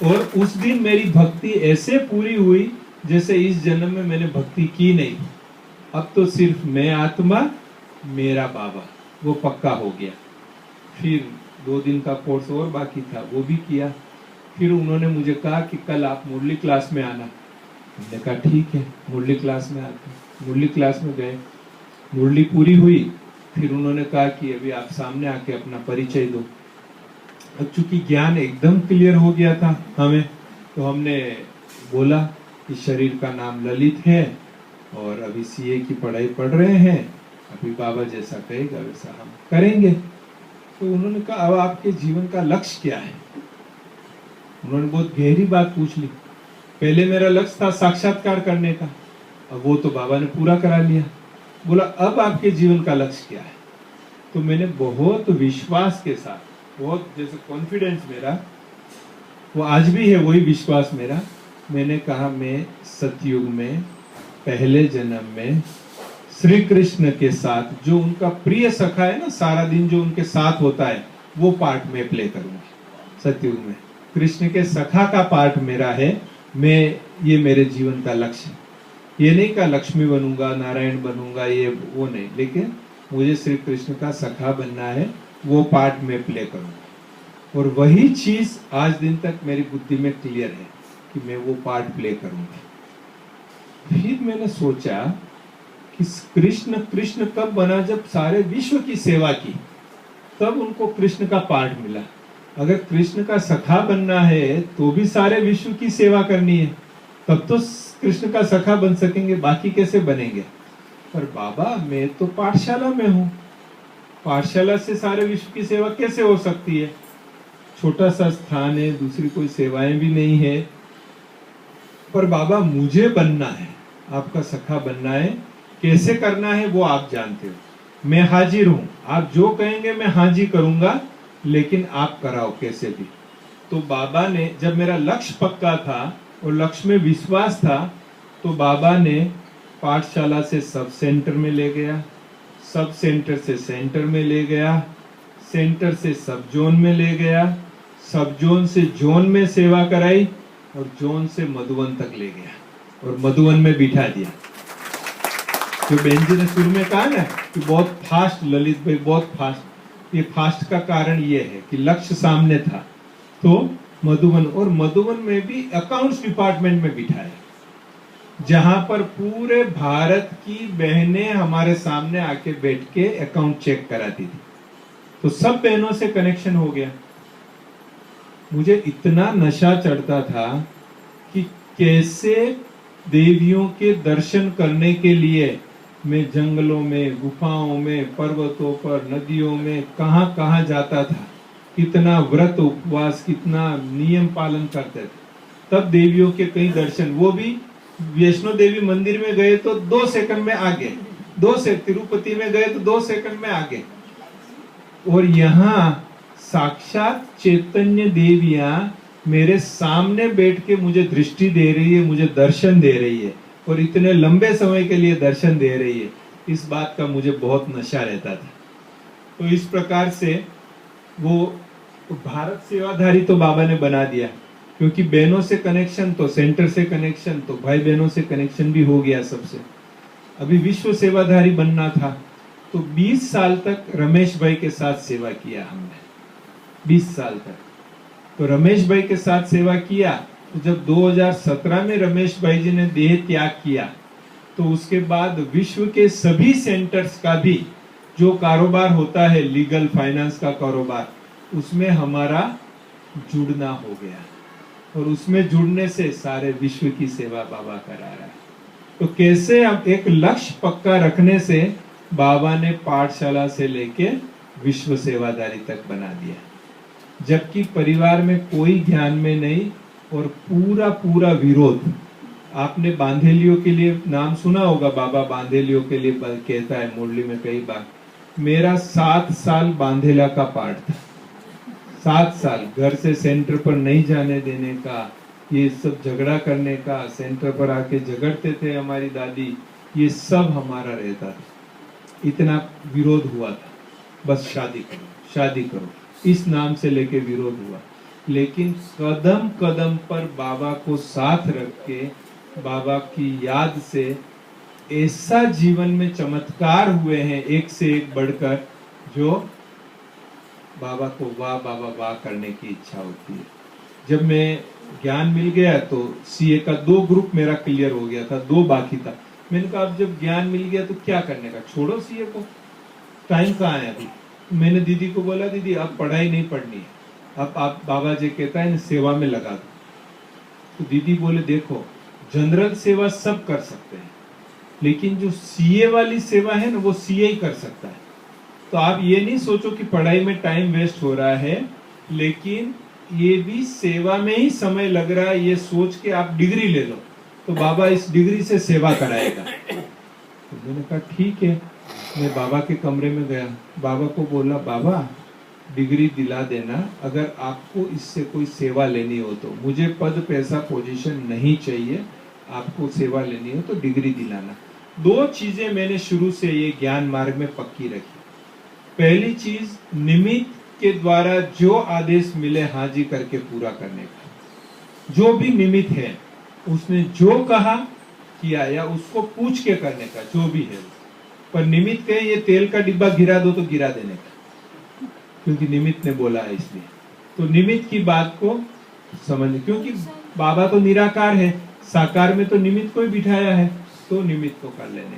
D: और उस दिन मेरी भक्ति ऐसे पूरी हुई जैसे इस जन्म में मैंने भक्ति की नहीं। अब तो सिर्फ मैं आत्मा, मेरा बाबा, वो पक्का हो गया। फिर 2 दिन का कोर्स और बाकी था, वो भी किया। फिर उन्होंने मुझे कहा कि कल आप मुरली क्लास में आना। मैंने कहा ठीक है, मुरली क्लास में आते। मुरली क्लास में गए, मुरली पूरी हुई। फिर उन्होंने कहा कि अभी आप सामने आके अपना परिचय दो। अब चूंकि ज्ञान एकदम क्लियर हो गया था हमें, तो हमने बोला कि शरीर का नाम ललित है और अभी सीए की पढ़ाई पढ़ रहे हैं, अभी बाबा जैसा कहेगा वैसा हम करेंगे। तो उन्होंने कहा अब आपके जीवन का लक्ष्य क्या है। उन्होंने बहुत गहरी बात पूछ ली। पहले मेरा लक्ष्य था साक्षात्कार करने का, अब वो तो बाबा ने पूरा करा लिया। बोला अब आपके जीवन का लक्ष्य क्या है। तो मैंने बहुत विश्वास के साथ, बहुत जैसे कॉन्फिडेंस मेरा वो आज भी है, वही विश्वास मेरा। मैंने कहा मैं सतयुग में पहले जन्म में श्री कृष्ण के साथ, जो उनका प्रिय सखा है ना, सारा दिन जो उनके साथ होता है, वो पार्ट में प्ले करूंगा सतयुग में। कृष्ण के सखा का पार्ट मेरा है। मैं, ये मेरे जीवन का लक्ष्य है। ये नहीं का लक्ष्मी बनूंगा, नारायण बनूंगा, ये वो नहीं, लेकिन मुझे श्री कृष्ण का सखा बनना है, वो पार्ट में प्ले करूंगा। और वही चीज आज दिन तक मेरी बुद्धि में क्लियर है कि मैं वो पार्ट प्ले करूंगा। फिर मैंने सोचा कि कृष्ण कृष्ण कब बना, जब सारे विश्व की सेवा की, तब उनको कृष्ण का पार्ट मिला। अगर कृष्ण का सखा बनना है तो भी सारे विश्व की सेवा करनी है, तब तो कृष्ण का सखा बन सकेंगे, बाकी कैसे बनेंगे। पर बाबा मैं तो पाठशाला में हूँ, पाठशाला से सारे विश्व की सेवा कैसे हो सकती है? छोटा सा स्थान है, दूसरी कोई सेवाएं भी नहीं है। पर बाबा मुझे बनना है, आपका सखा बनना है, कैसे करना है वो आप जानते हो। मैं हाजिर हूं, आप जो कहेंगे मैं हाजिर करूंगा, लेकिन आप कराओ कैसे भी। तो बाबा ने, जब मेरा लक्ष्य पक्का था और लक्ष्य में विश्वास था, तो बाबा ने पाठशाला से सब सेंटर में ले गया, सब सेंटर से सेंटर में ले गया, सेंटर से सब जोन में ले गया, सब जोन से जोन में सेवा कराई, और जोन से मधुबन तक ले गया और मधुबन में बिठा दिया। जो बहन जी ने शुरू में कहा ना कि बहुत फास्ट ललित भाई, बहुत फास्ट, ये फास्ट का कारण ये है कि लक्ष्य सामने था। तो मधुबन, और मधुबन में भी अकाउंट्स डिपार्टमेंट में बिठाया, जहां पर पूरे भारत की बहनें हमारे सामने आके बैठ के अकाउंट चेक कराती थी। तो सब बहनों से कनेक्शन हो गया। मुझे इतना नशा चढ़ता था कि कैसे देवियों के दर्शन करने के लिए मैं जंगलों में, गुफाओं में, पर्वतों पर, नदियों में, कहां कहां जाता था, कितना व्रत उपवास, कितना नियम पालन करते थे। तब देवियों के कई दर्शन, वो भी वैष्णो देवी मंदिर में गए तो 2 सेकंड में आ गए, 2 से तिरुपति में गए तो 2 सेकंड में आ गए। और यहाँ साक्षात चैतन्य देवियां मेरे सामने बैठ के मुझे दृष्टि दे रही है, मुझे दर्शन दे रही है, और इतने लंबे समय के लिए दर्शन दे रही है। इस बात का मुझे बहुत नशा रहता था। तो इस प्रकार से वो भारत सेवाधारी तो बाबा ने बना दिया, क्योंकि बहनों से कनेक्शन, तो सेंटर से कनेक्शन, तो भाई बहनों से कनेक्शन भी हो गया सबसे। अभी विश्व सेवाधारी बनना था, तो 20 साल तक रमेश भाई के साथ सेवा किया हमने, 20 साल तक। तो रमेश भाई के साथ सेवा किया, तो जब 2017 में रमेश भाई जी ने देह त्याग किया, तो उसके बाद विश्व के सभी सेंटर्स का भी जो कारोबार होता है, लीगल फाइनेंस का कारोबार, उसमें हमारा जुड़ना हो गया, और उसमें जुड़ने से सारे विश्व की सेवा बाबा करा रहा है। तो कैसे अब एक लक्ष्य पक्का रखने से बाबा ने पाठशाला से लेके विश्व सेवादारी तक बना दिया, जबकि परिवार में कोई ज्ञान में नहीं, और पूरा पूरा विरोध। आपने बांधेलियों के लिए नाम सुना होगा, बाबा बांधेलियों के लिए कहता है मुरली में कई बार। मेरा 7 साल बांधेला का पाठ था, 7 साल घर से सेंटर पर नहीं जाने देने का, ये सब झगड़ा करने का, सेंटर पर आके झगड़ते थे हमारी दादी, ये सब हमारा रहता था। इतना विरोध हुआ था, बस शादी करो, शादी करो, इस नाम से लेके विरोध हुआ। लेकिन कदम कदम पर बाबा को साथ रख के, बाबा की याद से ऐसा जीवन में चमत्कार हुए हैं, एक से एक बढ़कर, जो बाबा को वाह बाबा वाह करने की इच्छा होती है। जब मैं ज्ञान मिल गया तो सीए का 2 ग्रुप मेरा क्लियर हो गया था, 2 बाकी था। मैंने कहा अब जब ज्ञान मिल गया तो क्या करने का, छोड़ो सीए को, टाइम कहाँ है अभी। मैंने दीदी को बोला, दीदी अब पढ़ाई नहीं पढ़नी है, अब आप, बाबा जी कहता है सेवा में लगा दो। तो दीदी बोले देखो, जनरल सेवा सब कर सकते हैं, लेकिन जो सीए वाली सेवा है ना, वो सीए ही कर सकता है। तो आप ये नहीं सोचो कि पढ़ाई में टाइम वेस्ट हो रहा है, लेकिन ये भी सेवा में ही समय लग रहा है, ये सोच के आप डिग्री ले लो, तो बाबा इस डिग्री से सेवा कराएगा। तो मैंने कहा ठीक है। मैं बाबा के कमरे में गया, बाबा को बोला, बाबा डिग्री दिला देना, अगर आपको इससे कोई सेवा लेनी हो तो। मुझे पद पैसा पोजीशन नहीं चाहिए, आपको सेवा लेनी हो तो डिग्री दिलाना। 2 चीजें मैंने शुरू से ये ज्ञान मार्ग में पक्की रखी। पहली चीज, निमित्त के द्वारा जो आदेश मिले हाजी करके पूरा करने का। जो भी निमित्त है उसने जो कहा किया, या उसको पूछ के करने का, जो भी है। पर निमित्त कहे ये तेल का डिब्बा गिरा दो तो गिरा देने का, क्योंकि निमित्त ने बोला है इसलिए। तो निमित्त की बात को समझ, क्योंकि बाबा तो निराकार है, साकार में तो निमित्त को ही बिठाया है, तो निमित्त को कर लेने।